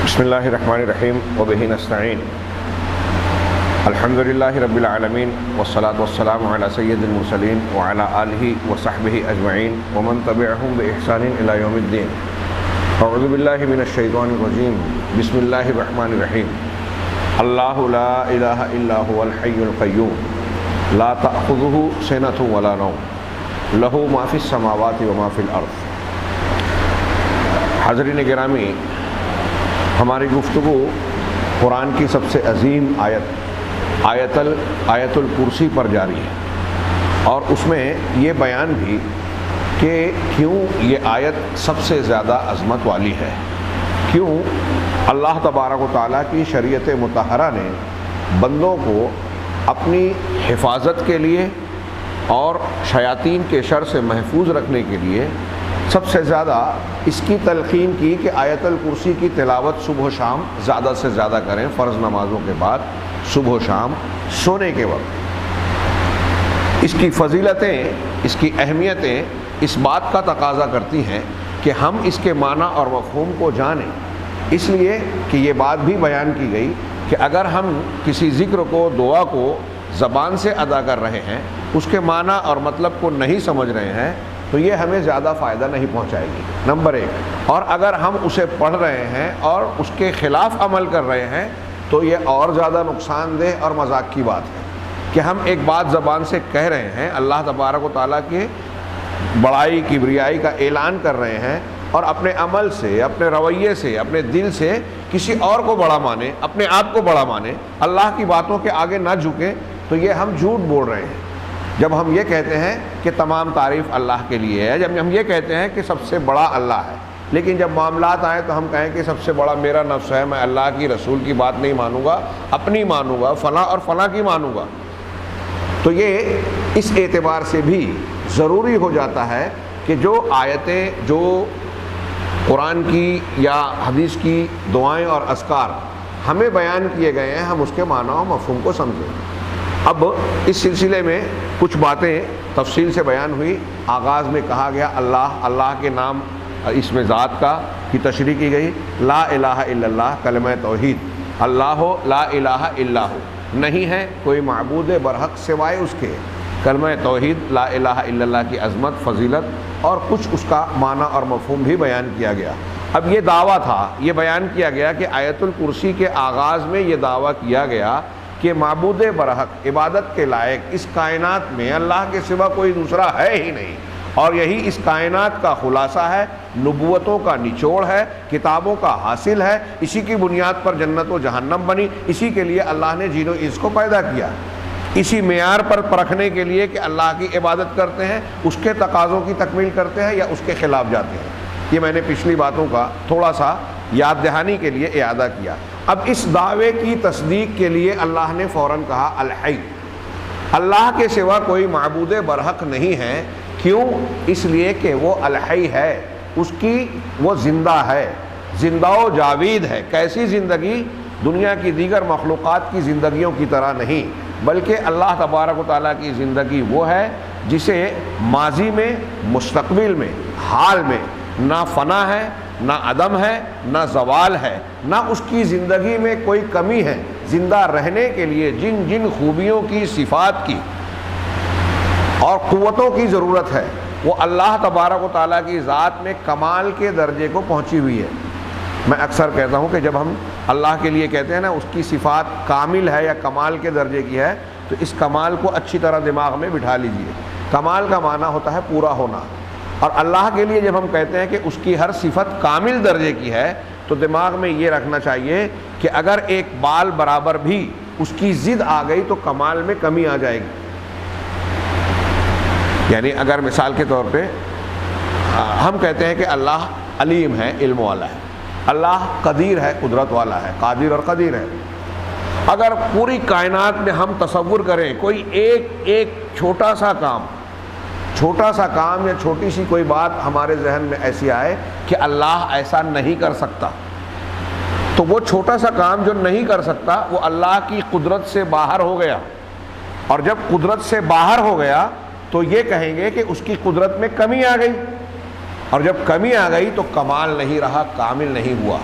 بسم اللہ الرحمن الرحیم وبہ نستعین الحمدللہ رب العالمین والصلاة والسلام علی سید المرسلین وعلی آلہ وصحبہ اجمعین ومن تبعہم بإحسان الی یوم الدین. اعوذ باللہ من الشیطان الرجیم. بسم اللہ الرحمن الرحیم. اللہ لا الہ الا هو الحی القیوم لا تأخذہ سنۃ ولا نوم لہ ما فی السماوات وما فی الارض. حاضرین گرامی، ہماری گفتگو قرآن کی سب سے عظیم آیت الکرسی پر جاری ہے، اور اس میں یہ بیان بھی کہ کیوں یہ آیت سب سے زیادہ عظمت والی ہے، کیوں اللہ تبارک و تعالیٰ کی شریعت مطہرہ نے بندوں کو اپنی حفاظت کے لیے اور شیاطین کے شر سے محفوظ رکھنے کے لیے سب سے زیادہ اس کی تلقین کی کہ آیت الکرسی کی تلاوت صبح و شام زیادہ سے زیادہ کریں، فرض نمازوں کے بعد صبح و شام سونے کے وقت. اس کی فضیلتیں، اس کی اہمیتیں اس بات کا تقاضا کرتی ہیں کہ ہم اس کے معنی اور مفہوم کو جانیں. اس لیے کہ یہ بات بھی بیان کی گئی کہ اگر ہم کسی ذکر کو، دعا کو زبان سے ادا کر رہے ہیں، اس کے معنی اور مطلب کو نہیں سمجھ رہے ہیں تو یہ ہمیں زیادہ فائدہ نہیں پہنچائے گی، نمبر ایک. اور اگر ہم اسے پڑھ رہے ہیں اور اس کے خلاف عمل کر رہے ہیں تو یہ اور زیادہ نقصان دہ اور مذاق کی بات ہے کہ ہم ایک بات زبان سے کہہ رہے ہیں، اللہ تبارک و تعالیٰ کے بڑائی کبریائی کا اعلان کر رہے ہیں، اور اپنے عمل سے، اپنے رویے سے، اپنے دل سے کسی اور کو بڑا مانے، اپنے آپ کو بڑا مانے، اللہ کی باتوں کے آگے نہ جھکیں، تو یہ ہم جھوٹ بول رہے ہیں. جب ہم یہ کہتے ہیں کہ تمام تعریف اللہ کے لیے ہے، جب ہم یہ کہتے ہیں کہ سب سے بڑا اللہ ہے، لیکن جب معاملات آئیں تو ہم کہیں کہ سب سے بڑا میرا نفس ہے، میں اللہ کی رسول کی بات نہیں مانوں گا، اپنی مانوں گا، فلاں اور فلاں کی مانوں گا. تو یہ اس اعتبار سے بھی ضروری ہو جاتا ہے کہ جو آیتیں، جو قرآن کی یا حدیث کی دعائیں اور اذکار ہمیں بیان کیے گئے ہیں، ہم اس کے معنی و مفہوم کو سمجھیں. اب اس سلسلے میں کچھ باتیں تفصیل سے بیان ہوئی. آغاز میں کہا گیا اللہ کے نام، اس میں ذات کا کی تشریح کی گئی. لا الہ الا اللہ، کلمہ توحید، اللہ لا الہ الا ہو، نہیں ہے کوئی معبود برحق سوائے اس کے. کلمہ توحید، لا الہ الا اللہ کی عظمت، فضیلت، اور کچھ اس کا معنی اور مفہوم بھی بیان کیا گیا. اب یہ دعویٰ تھا، یہ بیان کیا گیا کہ آیت الکرسی کے آغاز میں یہ دعویٰ کیا گیا کہ معبود برحق، عبادت کے لائق اس کائنات میں اللہ کے سوا کوئی دوسرا ہے ہی نہیں، اور یہی اس کائنات کا خلاصہ ہے، نبوتوں کا نچوڑ ہے، کتابوں کا حاصل ہے. اسی کی بنیاد پر جنت و جہنم بنی، اسی کے لیے اللہ نے جن و انس کو پیدا کیا، اسی معیار پر پرکھنے کے لیے کہ اللہ کی عبادت کرتے ہیں، اس کے تقاضوں کی تکمیل کرتے ہیں یا اس کے خلاف جاتے ہیں. یہ میں نے پچھلی باتوں کا تھوڑا سا یاد دہانی کے لیے اعادہ کیا. اب اس دعوے کی تصدیق کے لیے اللہ نے فوراً کہا الحی، اللہ کے سوا کوئی معبود برحق نہیں ہے. کیوں؟ اس لیے کہ وہ الحی ہے، اس کی وہ زندہ ہے، زندہ و جاوید ہے. کیسی زندگی؟ دنیا کی دیگر مخلوقات کی زندگیوں کی طرح نہیں، بلکہ اللہ تبارک و تعالیٰ کی زندگی وہ ہے جسے ماضی میں، مستقبل میں، حال میں نہ فنا ہے، نہ عدم ہے، نہ زوال ہے، نہ اس کی زندگی میں کوئی کمی ہے. زندہ رہنے کے لیے جن جن خوبیوں کی، صفات کی اور قوتوں کی ضرورت ہے، وہ اللہ تبارک و تعالیٰ کی ذات میں کمال کے درجے کو پہنچی ہوئی ہے. میں اکثر کہتا ہوں کہ جب ہم اللہ کے لیے کہتے ہیں نا اس کی صفات کامل ہے یا کمال کے درجے کی ہے، تو اس کمال کو اچھی طرح دماغ میں بٹھا لیجئے. کمال کا معنی ہوتا ہے پورا ہونا، اور اللہ کے لیے جب ہم کہتے ہیں کہ اس کی ہر صفت کامل درجے کی ہے، تو دماغ میں یہ رکھنا چاہیے کہ اگر ایک بال برابر بھی اس کی ضد آ گئی تو کمال میں کمی آ جائے گی. یعنی اگر مثال کے طور پہ ہم کہتے ہیں کہ اللہ علیم ہے، علم والا ہے، اللہ قدیر ہے، قدرت والا ہے، قادر اور قدیر ہے. اگر پوری کائنات میں ہم تصور کریں کوئی ایک چھوٹا سا کام یا چھوٹی سی کوئی بات ہمارے ذہن میں ایسی آئے کہ اللہ ایسا نہیں کر سکتا، تو وہ چھوٹا سا کام جو نہیں کر سکتا وہ اللہ کی قدرت سے باہر ہو گیا. اور جب قدرت سے باہر ہو گیا تو یہ کہیں گے کہ اس کی قدرت میں کمی آ گئی، اور جب کمی آ گئی تو کمال نہیں رہا، کامل نہیں ہوا.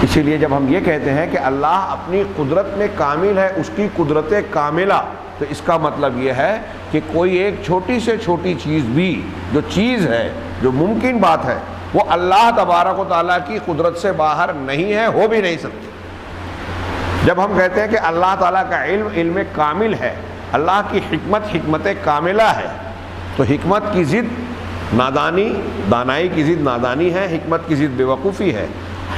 اسی لیے جب ہم یہ کہتے ہیں کہ اللہ اپنی قدرت میں کامل ہے، اس کی قدرت کاملہ، تو اس کا مطلب یہ ہے کہ کوئی ایک چھوٹی سے چھوٹی چیز بھی جو چیز ہے، جو ممکن بات ہے، وہ اللہ تبارک و تعالیٰ کی قدرت سے باہر نہیں ہے، ہو بھی نہیں سکتی۔ جب ہم کہتے ہیں کہ اللہ تعالیٰ کا علم علم کامل ہے، اللہ کی حکمت حکمت کاملہ ہے، تو حکمت کی ضد نادانی، دانائی کی ضد نادانی ہے، حکمت کی ضد بے وقوفی ہے۔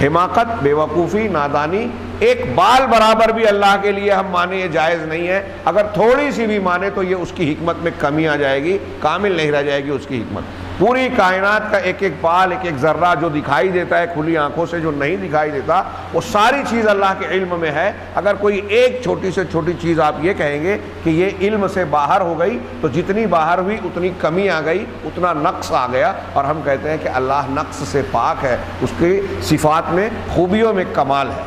حماقت، بے وقوفی، نادانی ایک بال برابر بھی اللہ کے لیے ہم مانے یہ جائز نہیں ہے۔ اگر تھوڑی سی بھی مانے تو یہ اس کی حکمت میں کمی آ جائے گی، کامل نہیں رہ جائے گی اس کی حکمت۔ پوری کائنات کا ایک ایک بال، ایک ایک ذرہ جو دکھائی دیتا ہے کھلی آنکھوں سے، جو نہیں دکھائی دیتا، وہ ساری چیز اللہ کے علم میں ہے۔ اگر کوئی ایک چھوٹی سے چھوٹی چیز آپ یہ کہیں گے کہ یہ علم سے باہر ہو گئی، تو جتنی باہر ہوئی اتنی کمی آ گئی، اتنا نقص آ گیا۔ اور ہم کہتے ہیں کہ اللہ نقص سے پاک ہے، اس کی صفات میں، خوبیوں میں کمال ہے۔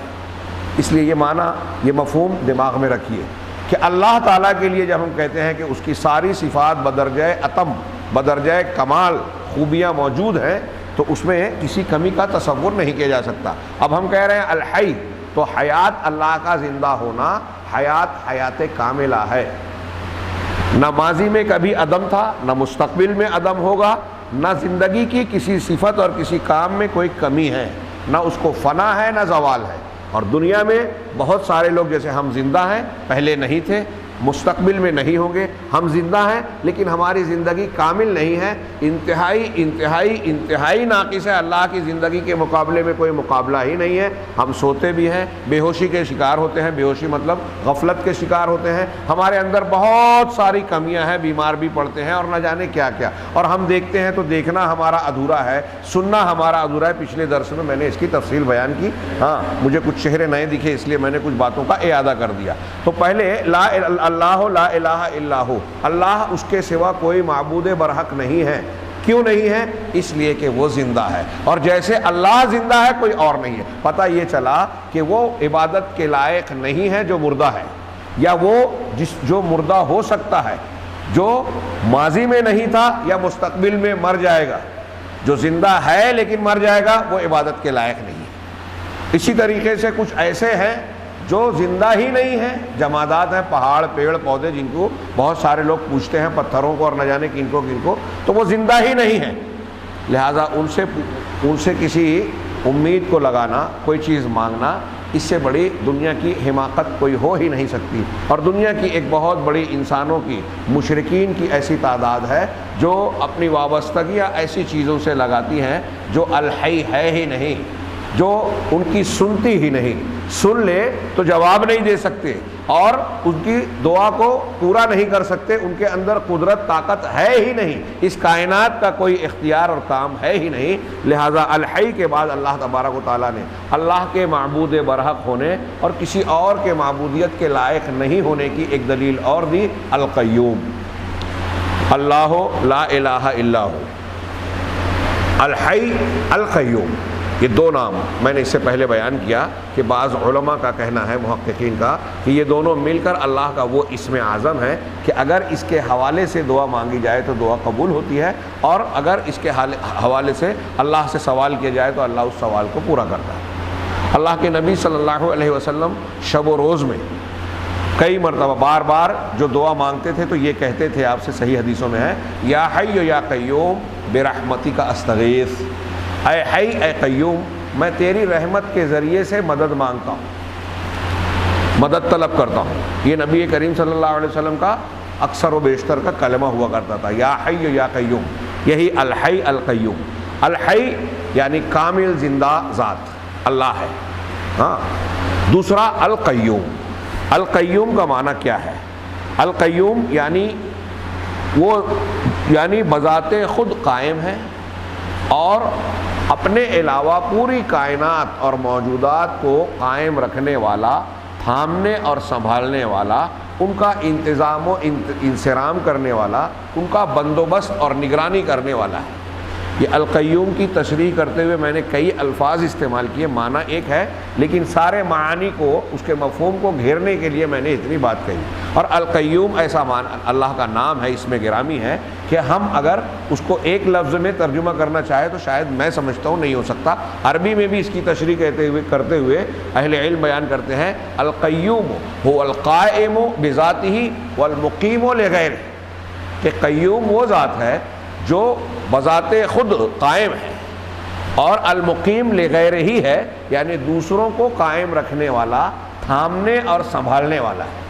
اس لیے یہ معنی، یہ مفہوم دماغ میں رکھیے کہ اللہ تعالیٰ کے لیے جب ہم کہتے ہیں کہ اس کی ساری صفات بدرجہ اتم، بدرجہ کمال خوبیاں موجود ہیں، تو اس میں کسی کمی کا تصور نہیں کیا جا سکتا۔ اب ہم کہہ رہے ہیں الحی، تو حیات، اللہ کا زندہ ہونا، حیات حیات کاملہ ہے۔ نہ ماضی میں کبھی عدم تھا، نہ مستقبل میں عدم ہوگا، نہ زندگی کی کسی صفت اور کسی کام میں کوئی کمی ہے، نہ اس کو فنا ہے نہ زوال ہے۔ اور دنیا میں بہت سارے لوگ جیسے ہم زندہ ہیں، پہلے نہیں تھے، مستقبل میں نہیں ہوں گے۔ ہم زندہ ہیں لیکن ہماری زندگی کامل نہیں ہے، انتہائی انتہائی انتہائی ناقص ہے، اللہ کی زندگی کے مقابلے میں کوئی مقابلہ ہی نہیں ہے۔ ہم سوتے بھی ہیں، بے ہوشی کے شکار ہوتے ہیں، بے ہوشی مطلب غفلت کے شکار ہوتے ہیں، ہمارے اندر بہت ساری کمیاں ہیں، بیمار بھی پڑتے ہیں اور نہ جانے کیا کیا، اور ہم دیکھتے ہیں تو دیکھنا ہمارا ادھورا ہے، سننا ہمارا ادھورا ہے۔ پچھلے درس میں نے اس کی تفصیل بیان کی، ہاں مجھے کچھ چہرے نئے دکھے اس لیے میں نے کچھ باتوں کا اعادہ کر دیا۔ تو پہلے اللہ لا الہ الا ہو، اللہ اس کے سوا کوئی معبود برحق نہیں ہے۔ کیوں نہیں ہے؟ اس لیے کہ وہ زندہ ہے، اور جیسے اللہ زندہ ہے کوئی اور نہیں ہے۔ پتہ یہ چلا کہ وہ عبادت کے لائق نہیں ہے جو مردہ ہے، یا وہ جو مردہ ہو سکتا ہے، جو ماضی میں نہیں تھا یا مستقبل میں مر جائے گا۔ جو زندہ ہے لیکن مر جائے گا وہ عبادت کے لائق نہیں ہے۔ اسی طریقے سے کچھ ایسے ہیں جو زندہ ہی نہیں ہیں، جمادات ہیں، پہاڑ، پیڑ، پودے، جن کو بہت سارے لوگ پوچھتے ہیں، پتھروں کو اور نہ جانے کن کو، تو وہ زندہ ہی نہیں ہیں۔ لہٰذا ان سے کسی امید کو لگانا، کوئی چیز مانگنا، اس سے بڑی دنیا کی حماقت کوئی ہو ہی نہیں سکتی۔ اور دنیا کی ایک بہت بڑی انسانوں کی، مشرکین کی ایسی تعداد ہے جو اپنی وابستگیاں ایسی چیزوں سے لگاتی ہیں جو الحی ہے ہی نہیں، جو ان کی سنتی ہی نہیں، سن لے تو جواب نہیں دے سکتے اور ان کی دعا کو پورا نہیں کر سکتے، ان کے اندر قدرت طاقت ہے ہی نہیں، اس کائنات کا کوئی اختیار اور کام ہے ہی نہیں۔ لہٰذا الحی کے بعد اللہ تبارک و تعالیٰ نے اللہ کے معبود برحق ہونے اور کسی اور کے معبودیت کے لائق نہیں ہونے کی ایک دلیل اور دی، القیوم، اللہ لا الہ الا ہو، الحی، القیوم۔ یہ دو نام میں نے اس سے پہلے بیان کیا کہ بعض علماء کا کہنا ہے، محققین کا، کہ یہ دونوں مل کر اللہ کا وہ اسم اعظم ہے کہ اگر اس کے حوالے سے دعا مانگی جائے تو دعا قبول ہوتی ہے، اور اگر اس کے حوالے سے اللہ سے سوال کیا جائے تو اللہ اس سوال کو پورا کرتا ہے۔ اللہ کے نبی صلی اللہ علیہ وسلم شب و روز میں کئی مرتبہ بار بار جو دعا مانگتے تھے تو یہ کہتے تھے، آپ سے صحیح حدیثوں میں ہے، یا حی یا قیوم برحمتک استغیث، اے حی اے قیوم، میں تیری رحمت کے ذریعے سے مدد مانگتا ہوں، مدد طلب کرتا ہوں۔ یہ نبی کریم صلی اللہ علیہ وسلم کا اکثر و بیشتر کا کلمہ ہوا کرتا تھا، یا حی یا قیوم، یہی الحی القیوم۔ الحی یعنی کامل زندہ ذات اللہ ہے، ہاں۔ دوسرا القیوم، القیوم کا معنی کیا ہے؟ القیوم یعنی بذات خود قائم ہے اور اپنے علاوہ پوری کائنات اور موجودات کو قائم رکھنے والا، تھامنے اور سنبھالنے والا، ان کا انتظام و انصرام کرنے والا، ان کا بندوبست اور نگرانی کرنے والا ہے۔ یہ القیوم کی تشریح کرتے ہوئے میں نے کئی الفاظ استعمال کیے، معنی ایک ہے لیکن سارے معانی کو، اس کے مفہوم کو گھیرنے کے لیے میں نے اتنی بات کہی۔ اور القیوم ایسا اللہ کا نام ہے، اس میں گرامی ہے کہ ہم اگر اس کو ایک لفظ میں ترجمہ کرنا چاہے تو شاید میں سمجھتا ہوں نہیں ہو سکتا۔ عربی میں بھی اس کی تشریح کرتے ہوئے اہل علم بیان کرتے ہیں القیوم هو القائم بذاتہ والمقیم لغیرہ، کہ قیوم وہ ذات ہے جو بذات خود قائم ہے اور المقیم لغیرہ ہی ہے، یعنی دوسروں کو قائم رکھنے والا، تھامنے اور سنبھالنے والا ہے۔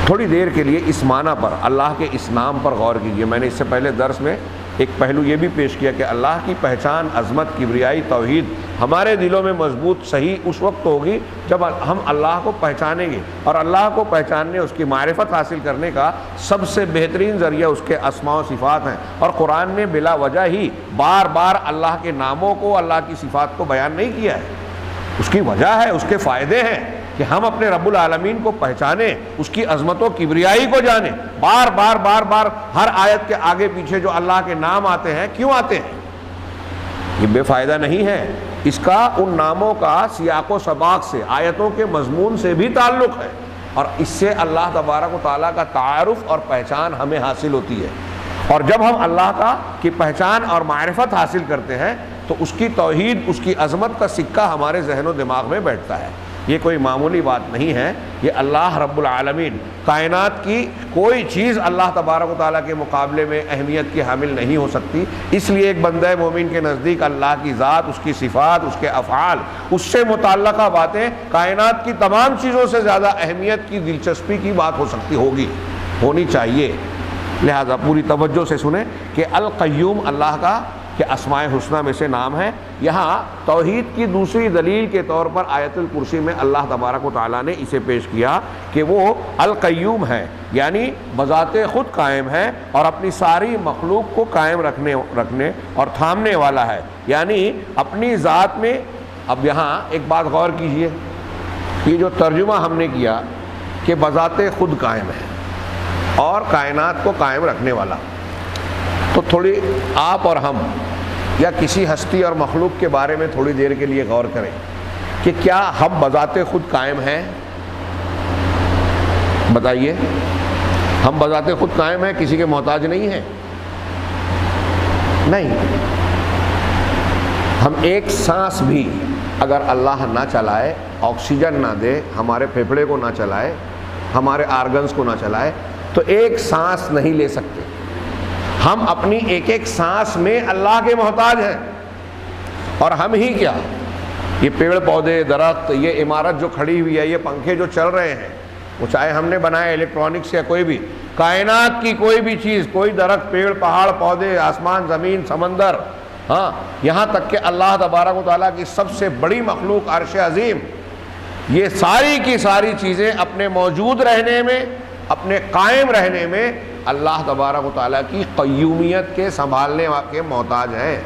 تھوڑی دیر کے لیے اس معنی پر، اللہ کے اس نام پر غور کیجئے۔ میں نے اس سے پہلے درس میں ایک پہلو یہ بھی پیش کیا کہ اللہ کی پہچان، عظمت، کبریائی، توحید ہمارے دلوں میں مضبوط صحیح اس وقت ہوگی جب ہم اللہ کو پہچانیں گے، اور اللہ کو پہچاننے، اس کی معرفت حاصل کرنے کا سب سے بہترین ذریعہ اس کے اسماء و صفات ہیں، اور قرآن نے بلا وجہ ہی بار بار اللہ کے ناموں کو، اللہ کی صفات کو بیان نہیں کیا ہے۔ اس کی وجہ ہے، اس کے فائدے ہیں کہ ہم اپنے رب العالمین کو پہچانیں، اس کی عظمت و کبریائی کو جانیں۔ بار بار بار بار ہر آیت کے آگے پیچھے جو اللہ کے نام آتے ہیں، کیوں آتے ہیں؟ یہ بے فائدہ نہیں ہے، اس کا ان ناموں کا سیاق و سباق سے، آیتوں کے مضمون سے بھی تعلق ہے، اور اس سے اللہ تبارک و تعالیٰ کا تعارف اور پہچان ہمیں حاصل ہوتی ہے۔ اور جب ہم اللہ کی پہچان اور معرفت حاصل کرتے ہیں تو اس کی توحید، اس کی عظمت کا سکہ ہمارے ذہن و دماغ میں بیٹھتا ہے۔ یہ کوئی معمولی بات نہیں ہے، یہ اللہ رب العالمین، کائنات کی کوئی چیز اللہ تبارک و تعالیٰ کے مقابلے میں اہمیت کی حامل نہیں ہو سکتی۔ اس لیے ایک بندہ مومن کے نزدیک اللہ کی ذات، اس کی صفات، اس کے افعال، اس سے متعلقہ باتیں کائنات کی تمام چیزوں سے زیادہ اہمیت کی، دلچسپی کی بات ہونی چاہیے۔ لہذا پوری توجہ سے سنیں کہ القیوم اللہ کا کہ اسماء حسنہ میں سے نام ہے۔ یہاں توحید کی دوسری دلیل کے طور پر آیت الکرسی میں اللہ تبارک و تعالیٰ نے اسے پیش کیا کہ وہ القیوم ہے، یعنی بذات خود قائم ہے اور اپنی ساری مخلوق کو قائم رکھنے اور تھامنے والا ہے، یعنی اپنی ذات میں۔ اب یہاں ایک بات غور کیجئے، یہ جو ترجمہ ہم نے کیا کہ بذات خود قائم ہے اور کائنات کو قائم رکھنے والا، تو تھوڑی آپ اور ہم یا کسی ہستی اور مخلوق کے بارے میں تھوڑی دیر کے لیے غور کریں کہ کیا ہم بذات خود قائم ہیں؟ بتائیے، ہم بذات خود قائم ہیں، کسی کے محتاج نہیں ہیں؟ نہیں۔ ہم ایک سانس بھی اگر اللہ نہ چلائے، آکسیجن نہ دے، ہمارے پھیپھڑے کو نہ چلائے، ہمارے آرگنز کو نہ چلائے، تو ایک سانس نہیں لے سکتے۔ ہم اپنی ایک ایک سانس میں اللہ کے محتاج ہیں، اور ہم ہی کیا، یہ پیڑ پودے، درخت، یہ عمارت جو کھڑی ہوئی ہے، یہ پنکھے جو چل رہے ہیں، وہ چاہے ہم نے بنائے الیکٹرانکس یا کوئی بھی، کائنات کی کوئی بھی چیز، کوئی درخت، پیڑ، پہاڑ، پودے، آسمان، زمین، سمندر، ہاں، یہاں تک کہ اللہ تبارک و تعالیٰ کی سب سے بڑی مخلوق عرش عظیم، یہ ساری کی ساری چیزیں اپنے موجود رہنے میں، اپنے قائم رہنے میں اللہ تبارک و تعالیٰ کی قیومیت کے سنبھالنے کے محتاج ہیں۔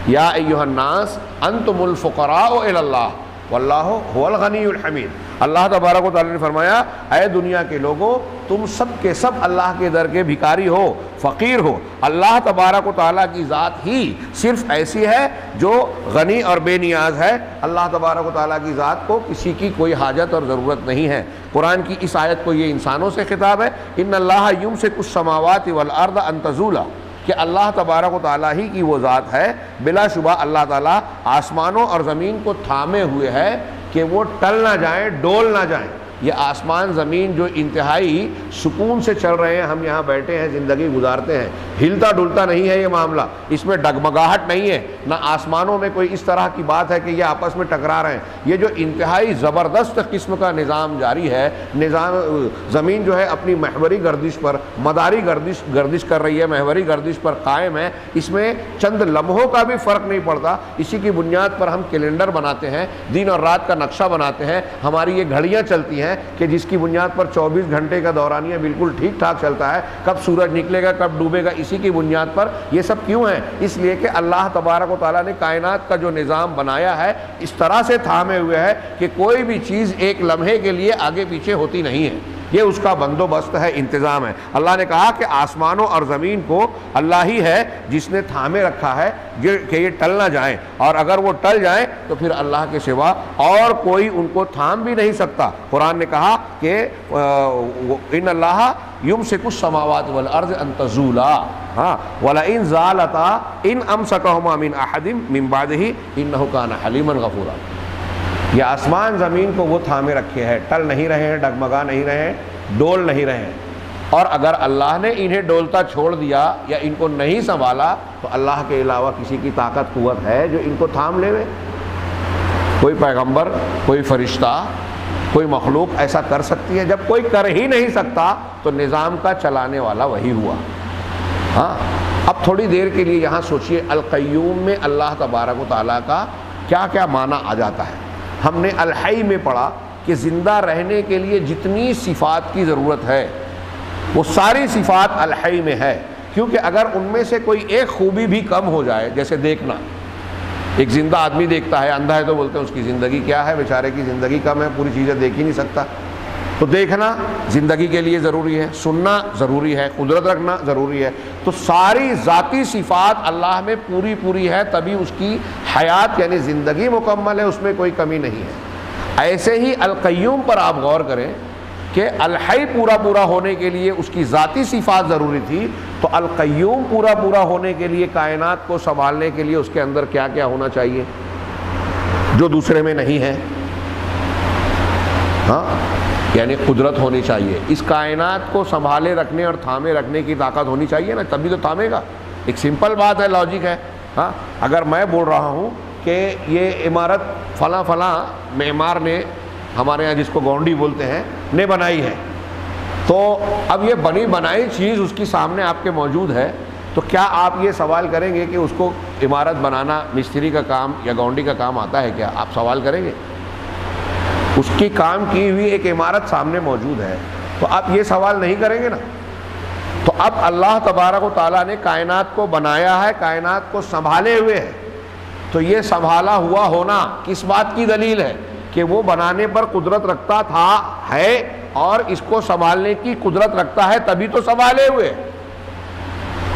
یا ایھا الناس انتم الفقراء الی اللہ واللہ هو الغنی الحمید۔ اللہ تبارک و تعالیٰ نے فرمایا، اے دنیا کے لوگوں، تم سب کے سب اللہ کے در کے بھکاری ہو، فقیر ہو۔ اللہ تبارک و تعالیٰ کی ذات ہی صرف ایسی ہے جو غنی اور بے نیاز ہے۔ اللہ تبارک و تعالیٰ کی ذات کو کسی کی کوئی حاجت اور ضرورت نہیں ہے۔ قرآن کی اس آیت کو یہ انسانوں سے خطاب ہے، ان اللہ یمسک السماوات والارض ان تزولا، کہ اللہ تبارک و تعالیٰ ہی کی وہ ذات ہے، بلا شبہ اللہ تعالیٰ آسمانوں اور زمین کو تھامے ہوئے ہے کہ وہ ٹل نہ جائیں، ڈول نہ جائیں۔ یہ آسمان زمین جو انتہائی سکون سے چل رہے ہیں، ہم یہاں بیٹھے ہیں، زندگی گزارتے ہیں، ہلتا ڈلتا نہیں ہے یہ معاملہ، اس میں ڈگمگاہٹ نہیں ہے، نہ آسمانوں میں کوئی اس طرح کی بات ہے کہ یہ آپس میں ٹکرا رہے ہیں۔ یہ جو انتہائی زبردست قسم کا نظام جاری ہے، نظام زمین جو ہے اپنی محوری گردش پر، مداری گردش کر رہی ہے، محوری گردش پر قائم ہے، اس میں چند لمحوں کا بھی فرق نہیں پڑتا۔ اسی کی بنیاد پر ہم کیلنڈر بناتے ہیں، دن اور رات کا نقشہ بناتے ہیں، ہماری یہ گھڑیاں چلتی ہیں کہ جس کی بنیاد پر 24 گھنٹے کا دورانیہ بالکل ٹھیک ٹھاک چلتا ہے، کب سورج نکلے گا، کب ڈوبے گا، اسی کی بنیاد پر یہ سب کیوں ہیں؟ اس لیے کہ اللہ تبارک و تعالیٰ نے کائنات کا جو نظام بنایا ہے اس طرح سے تھامے ہوئے ہے کہ کوئی بھی چیز ایک لمحے کے لیے آگے پیچھے ہوتی نہیں ہے۔ یہ اس کا بندوبست ہے، انتظام ہے۔ اللہ نے کہا کہ آسمانوں اور زمین کو اللہ ہی ہے جس نے تھامے رکھا ہے کہ یہ ٹل نہ جائیں، اور اگر وہ ٹل جائیں تو پھر اللہ کے سوا اور کوئی ان کو تھام بھی نہیں سکتا۔ قرآن نے کہا کہ ان اللہ یمسک السماوات والارض ان تزولا وَلَئِن زَالَتَا إِنْ أَمْسَكَهُمَا مِنْ أَحَدٍ مِنْ بَعْدِهِ إِنَّهُ كَانَ حَلِيمًا غَفُورًا۔ یہ آسمان زمین کو وہ تھامے رکھے ہیں، ٹل نہیں رہے ہیں، ڈگمگا نہیں رہے ہیں، ڈول نہیں رہے ہیں، اور اگر اللہ نے انہیں ڈولتا چھوڑ دیا یا ان کو نہیں سنبھالا تو اللہ کے علاوہ کسی کی طاقت قوت ہے جو ان کو تھام لے وے؟ کوئی پیغمبر، کوئی فرشتہ، کوئی مخلوق ایسا کر سکتی ہے؟ جب کوئی کر ہی نہیں سکتا تو نظام کا چلانے والا وہی ہوا۔ ہاں، اب تھوڑی دیر کے لیے یہاں سوچئے القیوم میں اللہ تبارک و تعالیٰ کا کیا کیا معنی آ جاتا ہے۔ ہم نے الحی میں پڑھا کہ زندہ رہنے کے لیے جتنی صفات کی ضرورت ہے وہ ساری صفات الحی میں ہے، کیونکہ اگر ان میں سے کوئی ایک خوبی بھی کم ہو جائے، جیسے دیکھنا، ایک زندہ آدمی دیکھتا ہے، اندھا ہے تو بولتے ہیں اس کی زندگی کیا ہے، بیچارے کی زندگی کم ہے، پوری چیزیں دیکھ ہی نہیں سکتا۔ تو دیکھنا زندگی کے لیے ضروری ہے، سننا ضروری ہے، قدرت رکھنا ضروری ہے، تو ساری ذاتی صفات اللہ میں پوری پوری ہے، تبھی اس کی حیات یعنی زندگی مکمل ہے، اس میں کوئی کمی نہیں ہے۔ ایسے ہی القیوم پر آپ غور کریں کہ الحی پورا پورا ہونے کے لیے اس کی ذاتی صفات ضروری تھی، تو القیوم پورا پورا ہونے کے لیے کائنات کو سنبھالنے کے لیے اس کے اندر کیا کیا ہونا چاہیے جو دوسرے میں نہیں ہے؟ ہاں، یعنی قدرت ہونی چاہیے، اس کائنات کو سنبھالے رکھنے اور تھامے رکھنے کی طاقت ہونی چاہیے نا، تبھی تو تھامے گا۔ ایک سمپل بات ہے، لاجک ہے۔ ہاں، اگر میں بول رہا ہوں کہ یہ عمارت فلاں فلاں معمار نے، ہمارے یہاں جس کو گونڈی بولتے ہیں، نے بنائی ہے، تو اب یہ بنی بنائی چیز اس کی سامنے آپ کے موجود ہے، تو کیا آپ یہ سوال کریں گے کہ اس کو عمارت بنانا مستری کا کام یا گونڈی کا کام آتا ہے کیا؟ آپ سوال کریں گے؟ اس کی کام کی ہوئی ایک عمارت سامنے موجود ہے، تو آپ یہ سوال نہیں کریں گے نا۔ تو اب اللہ تبارک و تعالیٰ نے کائنات کو بنایا ہے، کائنات کو سنبھالے ہوئے ہے، تو یہ سنبھالا ہوا ہونا کس بات کی دلیل ہے؟ کہ وہ بنانے پر قدرت رکھتا تھا، ہے، اور اس کو سنبھالنے کی قدرت رکھتا ہے، تبھی تو سنبھالے ہوئے۔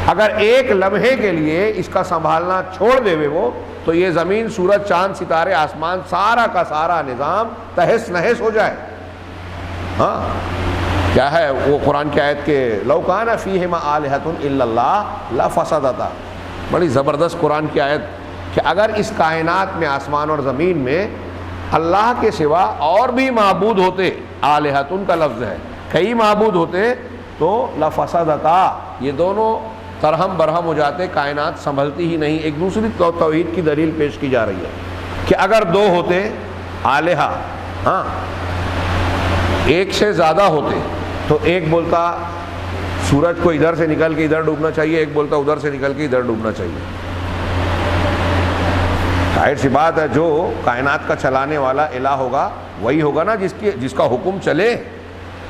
اگر ایک لمحے کے لیے اس کا سنبھالنا چھوڑ دے وہ، تو یہ زمین، سورج، چاند، ستارے، آسمان، سارا کا سارا نظام تہس نہس ہو جائے۔ ہاں، کیا ہے وہ قرآن کی آیت کہ لو کان فیہما آلہۃ الا اللہ لفسدتا، بڑی زبردست قرآن کی آیت کہ اگر اس کائنات میں، آسمان اور زمین میں اللہ کے سوا اور بھی معبود ہوتے، آلہۃ کا لفظ ہے، کئی معبود ہوتے، تو لفسدتا، یہ دونوں ترہم برہم ہو جاتے، کائنات سنبھلتی ہی نہیں۔ ایک دوسری توحید کی دلیل پیش کی جا رہی ہے کہ اگر دو ہوتے آلہہ، ہاں، ایک سے زیادہ ہوتے، تو ایک بولتا سورج کو ادھر سے نکل کے ادھر ڈوبنا چاہیے، ایک بولتا ادھر سے نکل کے ادھر ڈوبنا چاہیے۔ ظاہر سی بات ہے، جو کائنات کا چلانے والا الہ ہوگا وہی ہوگا نا جس کا حکم چلے،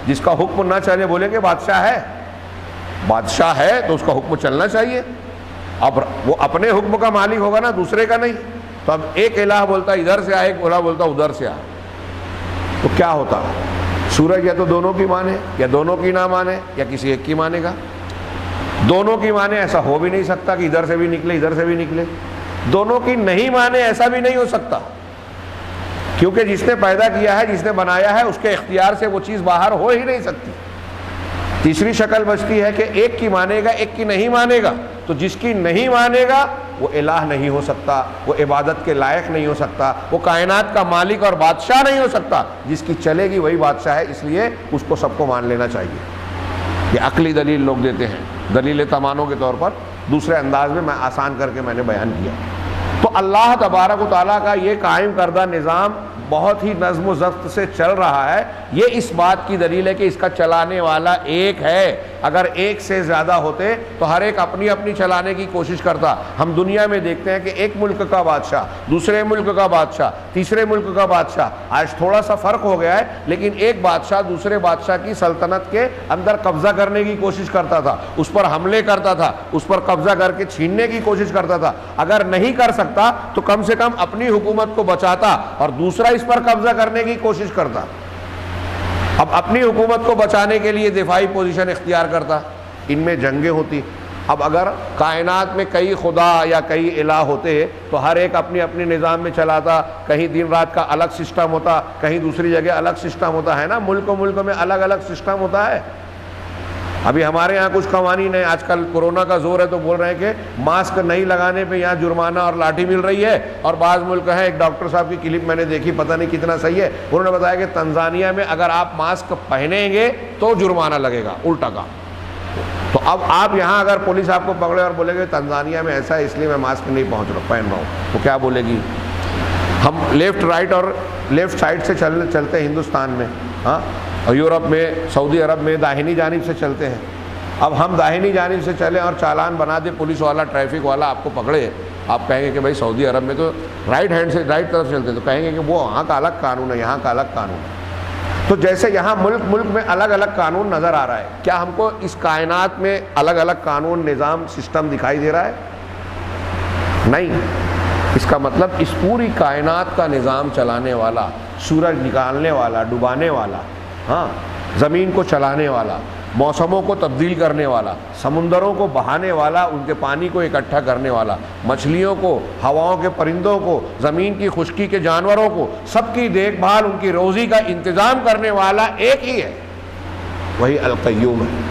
جس کا حکم نہ چلے بولیں گے بادشاہ ہے، بادشاہ ہے تو اس کا حکم چلنا چاہیے۔ اب وہ اپنے حکم کا مالک ہوگا نا، دوسرے کا نہیں۔ تو اب ایک الہ بولتا ادھر سے آ، ایک الہ بولتا ادھر سے آ، تو کیا ہوتا؟ سورج یا تو دونوں کی مانے، یا دونوں کی نہ مانے، یا کسی ایک کی مانے گا۔ دونوں کی مانے ایسا ہو بھی نہیں سکتا کہ ادھر سے بھی نکلے ادھر سے بھی نکلے۔ دونوں کی نہیں مانے ایسا بھی نہیں ہو سکتا، کیونکہ جس نے پیدا کیا ہے، جس نے بنایا ہے، اس کے اختیار سے وہ چیز باہر ہو ہی نہیں سکتی۔ تیسری شکل بچتی ہے کہ ایک کی مانے گا، ایک کی نہیں مانے گا، تو جس کی نہیں مانے گا وہ الہ نہیں ہو سکتا، وہ عبادت کے لائق نہیں ہو سکتا، وہ کائنات کا مالک اور بادشاہ نہیں ہو سکتا۔ جس کی چلے گی وہی بادشاہ ہے، اس لیے اس کو سب کو مان لینا چاہیے۔ یہ عقلی دلیل لوگ دیتے ہیں، دلیل تمانوں کے طور پر، دوسرے انداز میں آسان کر کے میں نے بیان کیا۔ تو اللہ تبارک و تعالیٰ کا یہ قائم کردہ نظام بہت ہی نظم و ضبط سے چل رہا ہے، یہ اس بات کی دلیل ہے کہ اس کا چلانے والا ایک ہے۔ اگر ایک سے زیادہ ہوتے تو ہر ایک اپنی اپنی چلانے کی کوشش کرتا۔ ہم دنیا میں دیکھتے ہیں کہ ایک ملک کا بادشاہ، دوسرے ملک کا بادشاہ، تیسرے ملک کا بادشاہ، آج تھوڑا سا فرق ہو گیا ہے، لیکن ایک بادشاہ دوسرے بادشاہ کی سلطنت کے اندر قبضہ کرنے کی کوشش کرتا تھا، اس پر حملے کرتا تھا، اس پر قبضہ کر کے چھیننے کی کوشش کرتا تھا۔ اگر نہیں کر سکتا تو کم سے کم اپنی حکومت کو بچاتا اور دوسرا اس پر قبضہ کرنے کی کوشش کرتا۔ اب اپنی حکومت کو بچانے کے لیے دفاعی پوزیشن اختیار کرتا، ان میں جنگیں ہوتی۔ اب اگر کائنات میں کئی خدا یا کئی الہ ہوتے تو ہر ایک اپنی اپنی نظام میں چلاتا، کہیں دن رات کا الگ سسٹم ہوتا، کہیں دوسری جگہ الگ سسٹم ہوتا ہے نا، ملک میں الگ الگ سسٹم ہوتا ہے۔ ابھی ہمارے یہاں کچھ قوانین ہیں، آج کل کورونا کا زور ہے تو بول رہے ہیں کہ ماسک نہیں لگانے پہ یہاں جرمانہ اور لاٹھی مل رہی ہے، اور بعض ملک ہیں، ایک ڈاکٹر صاحب کی کلپ میں نے دیکھی، پتہ نہیں کتنا صحیح ہے، انہوں نے بتایا کہ تنزانیہ میں اگر آپ ماسک پہنیں گے تو جرمانہ لگے گا، الٹا کا۔ تو اب آپ یہاں اگر پولیس آپ کو پکڑے اور بولے گے تنزانیہ میں ایسا ہے اس لیے میں ماسک نہیں پہن رہا ہوں، تو کیا بولے گی؟ ہم لیفٹ رائٹ اور لیفٹ سائڈ سے چلتے ہیں ہندوستان میں، ہاں، اور یورپ میں، سعودی عرب میں داہنی جانب سے چلتے ہیں۔ اب ہم داہنی جانب سے چلیں اور چالان بنا دے پولیس والا، ٹریفک والا آپ کو پکڑے، آپ کہیں گے کہ بھائی سعودی عرب میں تو رائٹ ہینڈ سے رائٹ طرف چلتے، تو کہیں گے کہ وہ وہاں کا الگ قانون ہے، یہاں کا الگ قانون ہے۔ تو جیسے یہاں ملک میں الگ الگ قانون نظر آ رہا ہے، کیا ہم کو اس کائنات میں الگ الگ قانون، نظام، سسٹم دکھائی دے رہا ہے؟ نہیں۔ اس کا مطلب اس پوری کائنات کا نظام چلانے والا، سورج نکالنے والا، ڈبانے والا، ہاں، زمین کو چلانے والا، موسموں کو تبدیل کرنے والا، سمندروں کو بہانے والا، ان کے پانی کو اکٹھا کرنے والا، مچھلیوں کو، ہواؤں کے پرندوں کو، زمین کی خشکی کے جانوروں کو، سب کی دیکھ بھال، ان کی روزی کا انتظام کرنے والا ایک ہی ہے، وہی القیوم ہے۔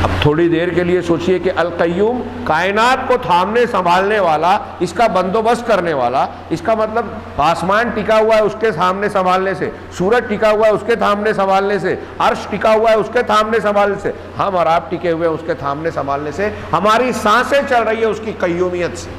اب تھوڑی دیر کے لیے سوچئے کہ القیوم کائنات کو تھامنے سنبھالنے والا، اس کا بندوبست کرنے والا، اس کا مطلب آسمان ٹکا ہوا ہے اس کے سامنے سنبھالنے سے، سورج ٹکا ہوا ہے اس کے تھامنے سنبھالنے سے، عرش ٹکا ہوا ہے اس کے تھامنے سنبھالنے سے، ہم اور آپ ٹکے ہوئے اس کے تھامنے سنبھالنے سے، ہماری سانسیں چل رہی ہے اس کی قیومیت سے۔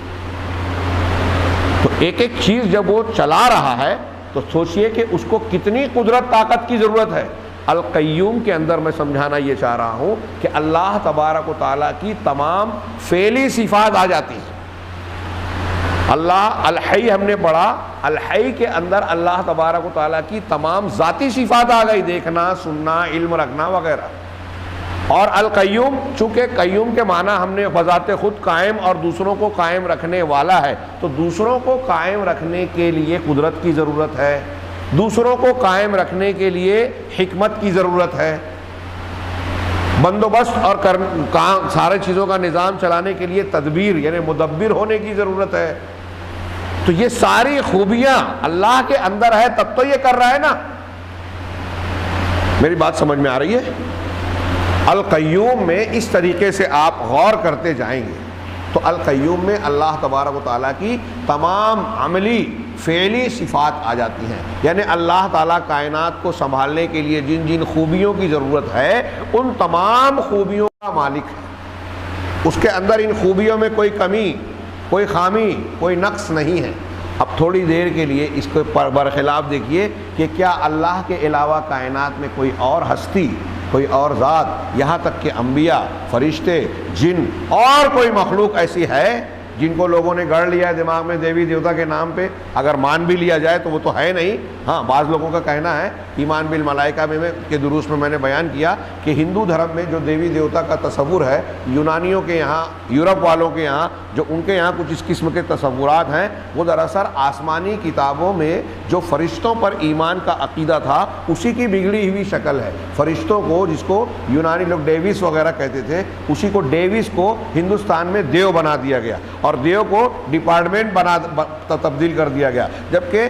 تو ایک ایک چیز جب وہ چلا رہا ہے تو سوچئے کہ اس کو کتنی قدرت، طاقت کی ضرورت ہے۔ القیوم کے اندر میں سمجھانا یہ چاہ رہا ہوں کہ اللہ تبارک و تعالیٰ کی تمام فعلی صفات آ جاتی ہیں۔ اللہ الحی ہم نے پڑھا، الحی کے اندر اللہ تبارک و تعالیٰ کی تمام ذاتی صفات آ گئی، دیکھنا، سننا، علم رکھنا وغیرہ۔ اور القیوم، چونکہ قیوم کے معنی ہم نے بذات خود قائم اور دوسروں کو قائم رکھنے والا ہے، تو دوسروں کو قائم رکھنے کے لیے قدرت کی ضرورت ہے، دوسروں کو قائم رکھنے کے لیے حکمت کی ضرورت ہے، بندوبست اور سارے چیزوں کا نظام چلانے کے لیے تدبیر یعنی مدبر ہونے کی ضرورت ہے۔ تو یہ ساری خوبیاں اللہ کے اندر ہے، تب تو یہ کر رہا ہے نا۔ میری بات سمجھ میں آ رہی ہے؟ القیوم میں اس طریقے سے آپ غور کرتے جائیں گے تو القیوم میں اللہ تبارک و تعالیٰ کی تمام عملی، فعلی صفات آ جاتی ہیں، یعنی اللہ تعالیٰ کائنات کو سنبھالنے کے لیے جن جن خوبیوں کی ضرورت ہے ان تمام خوبیوں کا مالک ہے، اس کے اندر ان خوبیوں میں کوئی کمی، کوئی خامی، کوئی نقص نہیں ہے۔ اب تھوڑی دیر کے لیے اس کو برخلاف دیکھیے کہ کیا اللہ کے علاوہ کائنات میں کوئی اور ہستی، کوئی اور ذات، یہاں تک کہ انبیاء، فرشتے، جن اور کوئی مخلوق ایسی ہے جن کو لوگوں نے گڑھ لیا ہے دماغ میں دیوی دیوتا کے نام پہ؟ اگر مان بھی لیا جائے تو وہ تو ہے نہیں۔ ہاں، بعض لوگوں کا کہنا ہے، ایمان بالملائکہ میں کے دروس میں نے بیان کیا کہ ہندو دھرم میں جو دیوی دیوتا کا تصور ہے، یونانیوں کے یہاں، یورپ والوں کے یہاں، جو ان کے یہاں کچھ اس قسم کے تصورات ہیں، وہ دراصل آسمانی کتابوں میں جو فرشتوں پر ایمان کا عقیدہ تھا اسی کی بگڑی ہوئی شکل ہے۔ فرشتوں کو، جس کو یونانی لوگ ڈیوس وغیرہ کہتے تھے، اسی کو ڈیوس کو ہندوستان میں دیو بنا دیا گیا اور دیو کو ڈپارٹمنٹ تبدیل کر دیا گیا، جبکہ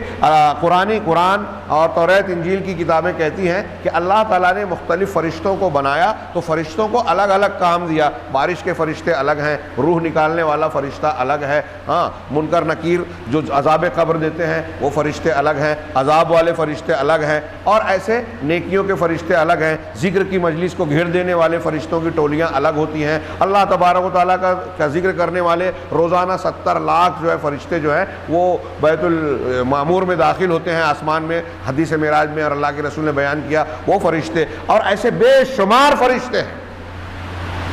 قرآن اور توریت انجیل کی کتابیں کہتی ہیں کہ اللہ تعالیٰ نے مختلف فرشتوں کو بنایا تو فرشتوں کو الگ الگ کام دیا۔ بارش کے فرشتے الگ ہیں، روح نکالنے والا فرشتہ الگ ہے، ہاں، منکر نکیر جو عذاب قبر دیتے ہیں وہ فرشتے الگ ہیں، عذاب والے فرشتے الگ ہیں، اور ایسے نیکیوں کے فرشتے الگ ہیں، ذکر کی مجلس کو گھیر دینے والے فرشتوں کی ٹولیاں الگ ہوتی ہیں، اللہ تبارک و تعالیٰ کا ذکر کرنے والے روزانہ 70 لاکھ جو ہے فرشتے جو ہیں وہ بیت المعمور میں داخل ہوتے ہیں، آسمان میں، حدیث معراج میں، اور اللہ کے رسول نے بیان کیا وہ فرشتے، اور ایسے بے شمار فرشتے ہیں۔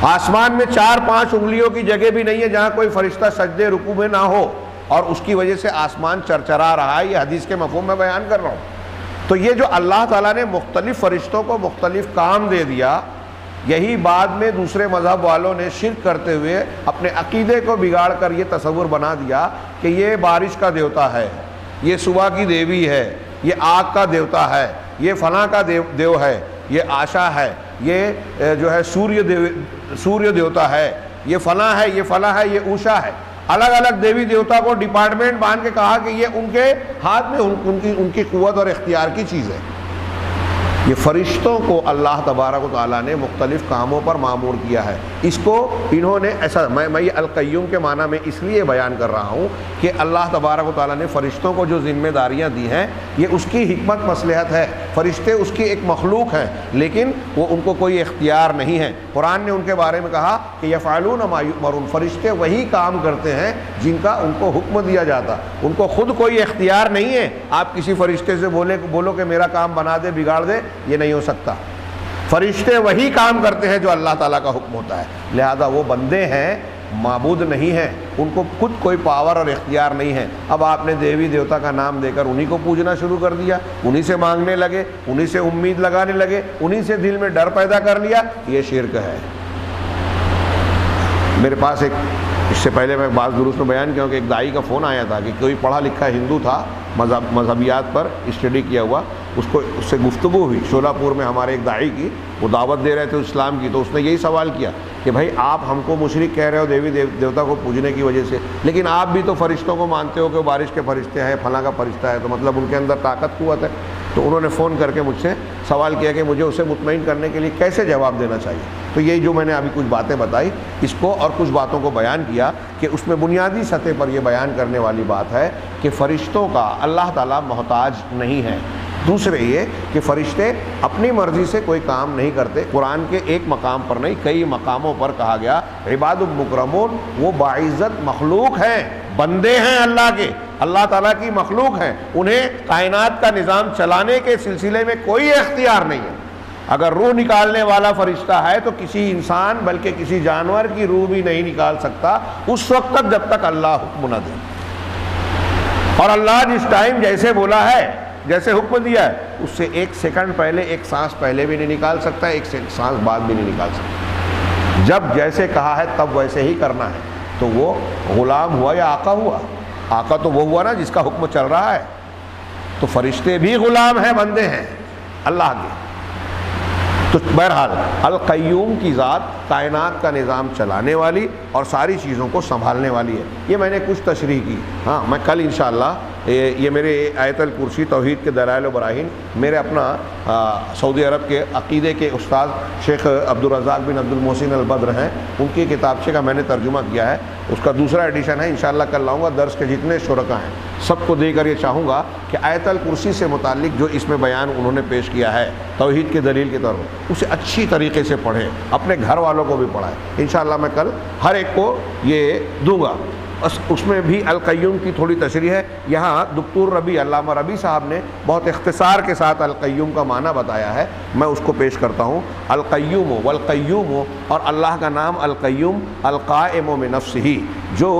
آسمان میں 4-5 انگلیوں کی جگہ بھی نہیں ہے جہاں کوئی فرشتہ سجدے رکوع میں نہ ہو، اور اس کی وجہ سے آسمان چرچرا رہا ہے، یہ حدیث کے مفہوم میں بیان کر رہا ہوں۔ تو یہ جو اللہ تعالیٰ نے مختلف فرشتوں کو مختلف کام دے دیا، یہی بعد میں دوسرے مذہب والوں نے شرک کرتے ہوئے اپنے عقیدے کو بگاڑ کر یہ تصور بنا دیا کہ یہ بارش کا دیوتا ہے، یہ صبح کی دیوی ہے، یہ آگ کا دیوتا ہے، یہ فلاں کا دیو ہے، یہ آشا ہے، یہ جو ہے سوریہ دیوتا ہے، یہ فلاں ہے، یہ فلاں ہے، یہ اوشا ہے۔ الگ الگ دیوی دیوتا کو ڈپارٹمنٹ باندھ کے کہا کہ یہ ان کے ہاتھ میں ان کی قوت اور اختیار کی چیز ہے۔ یہ فرشتوں کو اللہ تبارک و تعالیٰ نے مختلف کاموں پر مامور کیا ہے۔ اس کو انہوں نے ایسا، میں یہ القیوم کے معنی میں اس لیے بیان کر رہا ہوں کہ اللہ تبارک و تعالیٰ نے فرشتوں کو جو ذمہ داریاں دی ہیں یہ اس کی حکمت مصلحت ہے۔ فرشتے اس کی ایک مخلوق ہیں لیکن وہ ان کو کوئی اختیار نہیں ہے۔ قرآن نے ان کے بارے میں کہا کہ یفعلون ما یؤمرون، فرشتے وہی کام کرتے ہیں جن کا ان کو حکم دیا جاتا، ان کو خود کوئی اختیار نہیں ہے۔ آپ کسی فرشتے سے بولو کہ میرا کام بنا دے، بگاڑ دے، یہ نہیں ہو سکتا۔ فرشتے وہی کام کرتے ہیں جو اللہ تعالیٰ کا حکم ہوتا ہے، لہذا وہ بندے ہیں، معبود نہیں ہیں، ان کو خود کوئی پاور اور اختیار نہیں ہے۔ اب آپ نے دیوی دیوتا کا نام دے کر انہی کو پوجنا شروع کر دیا، انہی سے مانگنے لگے، انہی سے امید لگانے لگے، انہی سے دل میں ڈر پیدا کر لیا، یہ شرک ہے۔ میرے پاس اس سے پہلے میں بعض دروس میں بیان کیا کہ ایک داعی کا فون آیا تھا کہ کوئی پڑھا لکھا ہندو تھا، مذہبیات پر اسٹڈی کیا ہوا، اس سے گفتگو ہوئی شولہ پور میں ہمارے ایک داعی کی، وہ دعوت دے رہے تھے اسلام کی، تو اس نے یہی سوال کیا کہ بھائی آپ ہم کو مشرک کہہ رہے ہو دیوی دیوتا کو پوجنے کی وجہ سے، لیکن آپ بھی تو فرشتوں کو مانتے ہو کہ وہ بارش کے فرشتے ہیں، فلاں کا فرشتہ ہے، تو مطلب ان کے اندر طاقت قوت ہے۔ تو انہوں نے فون کر کے مجھ سے سوال کیا کہ مجھے اسے مطمئن کرنے کے لیے کیسے جواب دینا چاہیے۔ تو یہی جو میں نے ابھی کچھ باتیں بتائی، اس کو اور کچھ باتوں کو بیان کیا کہ اس میں بنیادی سطح پر یہ بیان کرنے والی بات ہے کہ فرشتوں کا اللہ تعالیٰ محتاج نہیں ہے۔ دوسرے یہ کہ فرشتے اپنی مرضی سے کوئی کام نہیں کرتے۔ قرآن کے ایک مقام پر نہیں، کئی مقاموں پر کہا گیا عباد مکرمون، وہ باعزت مخلوق ہیں، بندے ہیں اللہ کے، اللہ تعالیٰ کی مخلوق ہیں، انہیں کائنات کا نظام چلانے کے سلسلے میں کوئی اختیار نہیں ہے۔ اگر روح نکالنے والا فرشتہ ہے تو کسی انسان بلکہ کسی جانور کی روح بھی نہیں نکال سکتا اس وقت تک جب تک اللہ حکم نہ دے، اور اللہ جس ٹائم جیسے بولا ہے، جیسے حکم دیا ہے، اس سے ایک سیکنڈ پہلے، ایک سانس پہلے بھی نہیں نکال سکتا، ایک سانس بعد بھی نہیں نکال سکتا۔ جب جیسے کہا ہے تب ویسے ہی کرنا ہے۔ تو وہ غلام ہوا یا آقا ہوا؟ آقا تو وہ ہوا نا جس کا حکم چل رہا ہے۔ تو فرشتے بھی غلام ہیں، بندے ہیں اللہ کے۔ تو بہرحال القیوم کی ذات کائنات کا نظام چلانے والی اور ساری چیزوں کو سنبھالنے والی ہے۔ یہ میں نے کچھ تشریح کی۔ ہاں، میں کل انشاءاللہ یہ میرے آیت الکرسی توحید کے دلائل و براہین، میرے اپنا سعودی عرب کے عقیدے کے استاد شیخ عبدالرزاق بن عبد المحسن البدر ہیں، ان کی کتابچے کا میں نے ترجمہ کیا ہے، اس کا دوسرا ایڈیشن ہے، انشاءاللہ کل لاؤں گا۔ درس کے جتنے شرکا ہیں سب کو دے کر یہ چاہوں گا کہ آیت الکرسی سے متعلق جو اس میں بیان انہوں نے پیش کیا ہے توحید کے دلیل کے طور پر، اسے اچھی طریقے سے پڑھیں، اپنے گھر والوں کو بھی پڑھائیں۔ انشاءاللہ میں کل ہر ایک کو یہ دوں گا۔ اس میں بھی القیوم کی تھوڑی تشریح ہے۔ یہاں دکتور ربیع، علامہ ربیع صاحب نے بہت اختصار کے ساتھ القیوم کا معنی بتایا ہے، میں اس کو پیش کرتا ہوں۔ القیوم والقیوم، اور اللہ کا نام القیوم، القائم بنفسہ، جو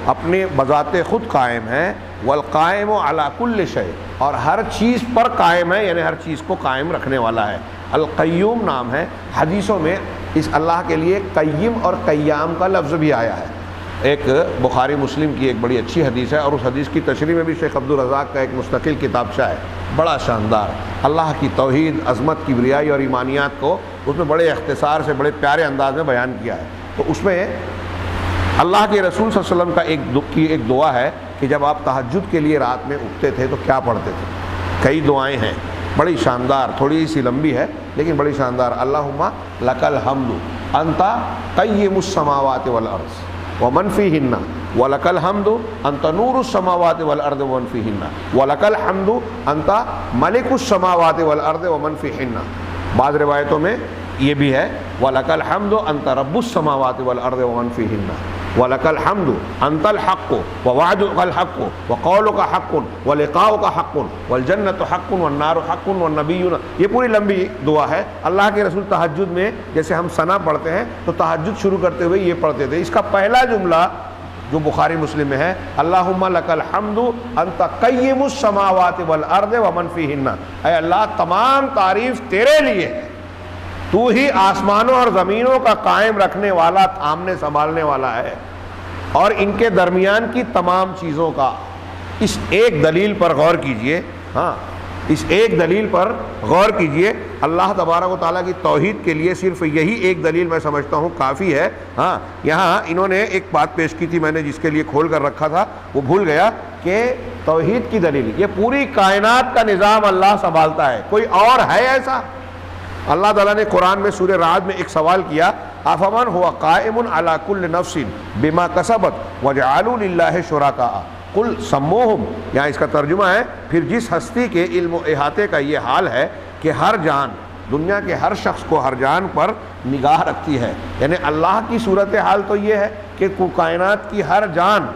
اپنے بذات خود قائم ہے، والقائم علی کل شیء، اور ہر چیز پر قائم ہے، یعنی ہر چیز کو قائم رکھنے والا ہے۔ القیوم نام ہے۔ حدیثوں میں اس اللہ کے لیے قیم اور قیام کا لفظ بھی آیا ہے۔ ایک بخاری مسلم کی ایک بڑی اچھی حدیث ہے، اور اس حدیث کی تشریح میں بھی شیخ عبدالرزاق کا ایک مستقل کتابچہ ہے، بڑا شاندار، اللہ کی توحید، عظمت، کبریائی اور ایمانیات کو اس میں بڑے اختصار سے، بڑے پیارے انداز میں بیان کیا ہے۔ تو اس میں اللہ کے رسول صلی اللہ علیہ وسلم کا ایک دعا ہے کہ جب آپ تہجد کے لیے رات میں اٹھتے تھے تو کیا پڑھتے تھے۔ کئی دعائیں ہیں، بڑی شاندار، تھوڑی سی لمبی ہے لیکن بڑی شاندار۔ اللہم لک الحمد انت قیم السماوات والارض ومن فیہن ولک الحمد انت نور السماوات والارض ومن فیہن ولک الحمد انت ملک السماوات والارض ومن فیہن۔ بعض روایتوں میں یہ بھی ہے ولک الحمد انت رب السماوات والارض ومن فیہن ولک الحمد انت الحق ووعدک الحق وقولک حق ولقاؤک حق والجنت حق والنار حق والنبیون۔ یہ پوری لمبی دعا ہے۔ اللہ کے رسول تہجد میں جیسے ہم ثنا پڑھتے ہیں تو تہجد شروع کرتے ہوئے یہ پڑھتے تھے۔ اس کا پہلا جملہ جو بخاری مسلم میں ہے، اللہم لک الحمد انت قیم السماوات والارض ومن فیہن، اے اللہ تمام تعریف تیرے لیے ہے، تو ہی آسمانوں اور زمینوں کا قائم رکھنے والا، تھامنے سنبھالنے والا ہے، اور ان کے درمیان کی تمام چیزوں کا۔ اس ایک دلیل پر غور کیجئے۔ ہاں، اس ایک دلیل پر غور کیجئے. اللہ تبارک و تعالیٰ کی توحید کے لیے صرف یہی ایک دلیل میں سمجھتا ہوں کافی ہے. ہاں یہاں انہوں نے ایک بات پیش کی تھی، میں نے جس کے لیے کھول کر رکھا تھا وہ بھول گیا، کہ توحید کی دلیل یہ پوری کائنات کا نظام اللہ سنبھالتا ہے، کوئی اور ہے ایسا؟ اللہ تعالیٰ نے قرآن میں سورہ رعد میں ایک سوال کیا، افمن هو قائم علی کل نفس بما کسبت وجعلوا للہ شرکاء قل سموہم. یہاں اس کا ترجمہ ہے پھر جس ہستی کے علم و احاطے کا یہ حال ہے کہ ہر جان، دنیا کے ہر شخص کو ہر جان پر نگاہ رکھتی ہے. یعنی اللہ کی صورتحال تو یہ ہے کہ کائنات کی ہر جان،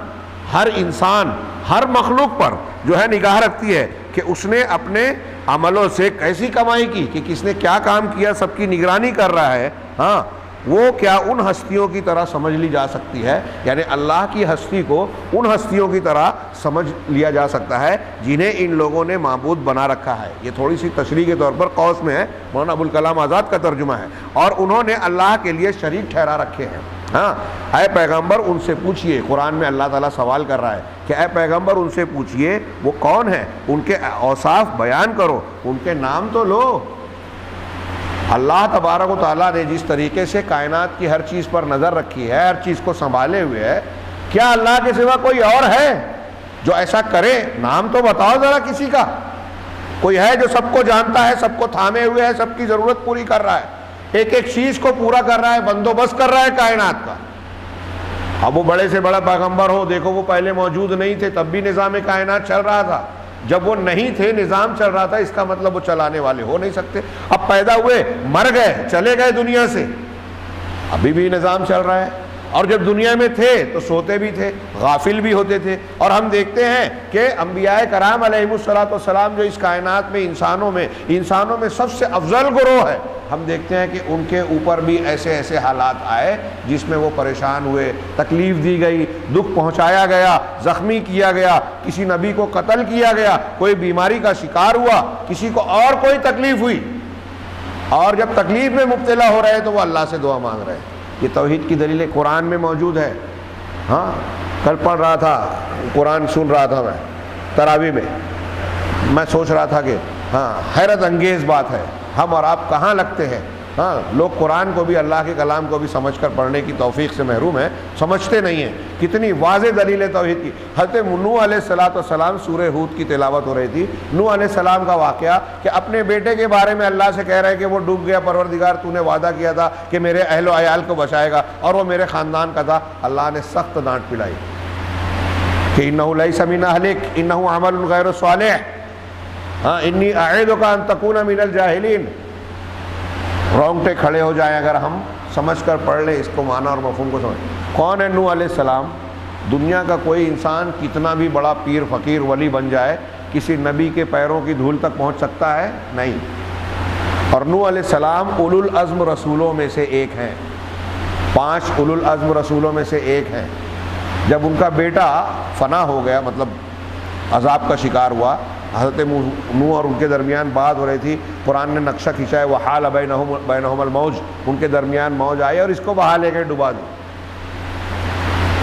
ہر انسان، ہر مخلوق پر جو ہے نگاہ رکھتی ہے کہ اس نے اپنے عملوں سے کیسی کمائی کی، کہ کس نے کیا کام کیا، سب کی نگرانی کر رہا ہے. ہاں وہ کیا ان ہستیوں کی طرح سمجھ لی جا سکتی ہے؟ یعنی اللہ کی ہستی کو ان ہستیوں کی طرح سمجھ لیا جا سکتا ہے جنہیں ان لوگوں نے معبود بنا رکھا ہے. یہ تھوڑی سی تشریح کے طور پر قوس میں ہے، مولانا ابوالکلام آزاد کا ترجمہ ہے. اور انہوں نے اللہ کے لیے شریک ٹھہرا رکھے ہیں. ہاں اے پیغمبر ان سے پوچھئے، قرآن میں اللہ تعالیٰ سوال کر رہا ہے کہ اے پیغمبر ان سے پوچھئے وہ کون ہیں، ان کے اوصاف بیان کرو، ان کے نام تو لو. اللہ تبارک و تعالیٰ نے جس طریقے سے کائنات کی ہر چیز پر نظر رکھی ہے، ہر چیز کو سنبھالے ہوئے ہے، کیا اللہ کے سوا کوئی اور ہے جو ایسا کرے؟ نام تو بتاؤ ذرا کسی کا. کوئی ہے جو سب کو جانتا ہے، سب کو تھامے ہوئے ہے، سب کی ضرورت پوری کر رہا ہے، ایک ایک چیز کو پورا کر رہا ہے، بندوبست کر رہا ہے کائنات کا. اب وہ بڑے سے بڑا پیغمبر ہو، دیکھو وہ پہلے موجود نہیں تھے تب بھی نظام کائنات چل رہا تھا. جب وہ نہیں تھے نظام چل رہا تھا، اس کا مطلب وہ چلانے والے ہو نہیں سکتے. اب پیدا ہوئے، مر گئے، چلے گئے دنیا سے، ابھی بھی نظام چل رہا ہے. اور جب دنیا میں تھے تو سوتے بھی تھے، غافل بھی ہوتے تھے. اور ہم دیکھتے ہیں کہ انبیاء کرام علیہم السلام جو اس کائنات میں انسانوں میں سب سے افضل گروہ ہے، ہم دیکھتے ہیں کہ ان کے اوپر بھی ایسے ایسے حالات آئے جس میں وہ پریشان ہوئے، تکلیف دی گئی، دکھ پہنچایا گیا، زخمی کیا گیا، کسی نبی کو قتل کیا گیا، کوئی بیماری کا شکار ہوا، کسی کو اور کوئی تکلیف ہوئی. اور جب تکلیف میں مبتلا ہو رہے ہیں تو وہ اللہ سے دعا مانگ رہے ہیں. یہ توحید کی دلیل قرآن میں موجود ہے. ہاں کل پڑھ رہا تھا، قرآن سن رہا تھا میں تراویح میں، میں سوچ رہا تھا کہ ہاں حیرت انگیز بات ہے، ہم اور آپ کہاں لگتے ہیں. ہاں لوگ قرآن کو بھی، اللہ کے کلام کو بھی سمجھ کر پڑھنے کی توفیق سے محروم ہیں، سمجھتے نہیں ہیں. کتنی واضح دلیل ہے توحید کی. حضرت نوح علیہ السلام سورہ ہود کی تلاوت ہو رہی تھی. نوح علیہ السلام کا واقعہ کہ اپنے بیٹے کے بارے میں اللہ سے کہہ رہے کہ وہ ڈوب گیا، پروردگار تو نے وعدہ کیا تھا کہ میرے اہل و عیال کو بچائے گا اور وہ میرے خاندان کا تھا. اللہ نے سخت ڈانٹ پلائی کہ انہ لیس من اہلک انہ عمل غیر صالح، ہاں انی اعیدک ان تکون من الجاہلین. رونگٹے کھڑے ہو جائیں اگر ہم سمجھ کر پڑھ لیں اس کو، معنی اور مفہوم کو سمجھ. کون ہے نوح علیہ السلام؟ دنیا کا کوئی انسان کتنا بھی بڑا پیر فقیر ولی بن جائے، کسی نبی کے پیروں کی دھول تک پہنچ سکتا ہے؟ نہیں. اور نوح علیہ السلام اولو العزم رسولوں میں سے ایک ہیں، 5 اولو العزم رسولوں میں سے ایک ہیں. جب ان کا بیٹا فنا ہو گیا، مطلب عذاب کا شکار ہوا، حضرت نوح اور ان کے درمیان بات ہو رہی تھی، قرآن نے نقشہ کھینچا ہے وحال بینہم الموج، ان کے درمیان موج آئی اور اس کو بہا لے کے ڈبا دی.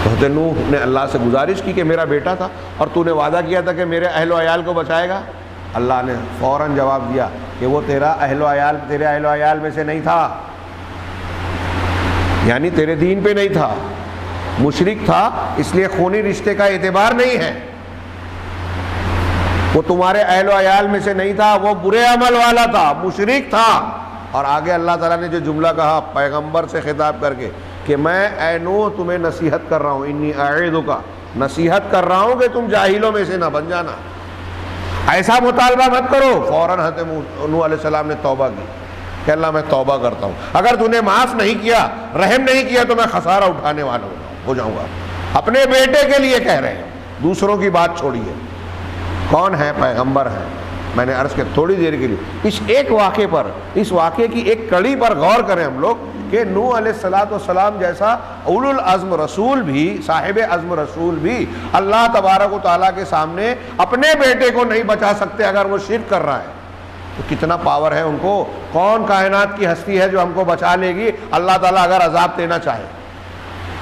حضرت نوح نے اللہ سے گزارش کی کہ میرا بیٹا تھا اور تو نے وعدہ کیا تھا کہ میرے اہل و عیال کو بچائے گا. اللہ نے فوراً جواب دیا کہ وہ تیرے اہل و عیال میں سے نہیں تھا، یعنی تیرے دین پہ نہیں تھا، مشرک تھا، اس لیے خونی رشتے کا اعتبار نہیں ہے. وہ تمہارے اہل و عیال میں سے نہیں تھا، وہ برے عمل والا تھا، مشرک تھا. اور آگے اللہ تعالیٰ نے جو جملہ کہا پیغمبر سے خطاب کر کے کہ میں اے نوح تمہیں نصیحت کر رہا ہوں، انی اعیدک، نصیحت کر رہا ہوں کہ تم جاہلوں میں سے نہ بن جانا، ایسا مطالبہ مت کرو. فوراً حضرت نوح علیہ السلام نے توبہ کی کہ اللہ میں توبہ کرتا ہوں، اگر تو نے معاف نہیں کیا، رحم نہیں کیا تو میں خسارہ اٹھانے والا ہو جاؤں گا. اپنے بیٹے کے لیے کہہ رہے ہیں، دوسروں کی بات چھوڑیے. کون ہے؟ پیغمبر ہے. میں نے عرض کیا تھوڑی دیر کے لیے اس ایک واقعے پر، اس واقعے کی ایک کڑی پر غور کریں ہم لوگ کہ نوح علیہ السلام جیسا اولو العزم رسول بھی، صاحب عزم رسول بھی اللہ تبارک و تعالیٰ کے سامنے اپنے بیٹے کو نہیں بچا سکتے اگر وہ شرک کر رہا ہے. تو کتنا پاور ہے ان کو. کون کائنات کی ہستی ہے جو ہم کو بچا لے گی اللہ تعالیٰ اگر عذاب دینا چاہے؟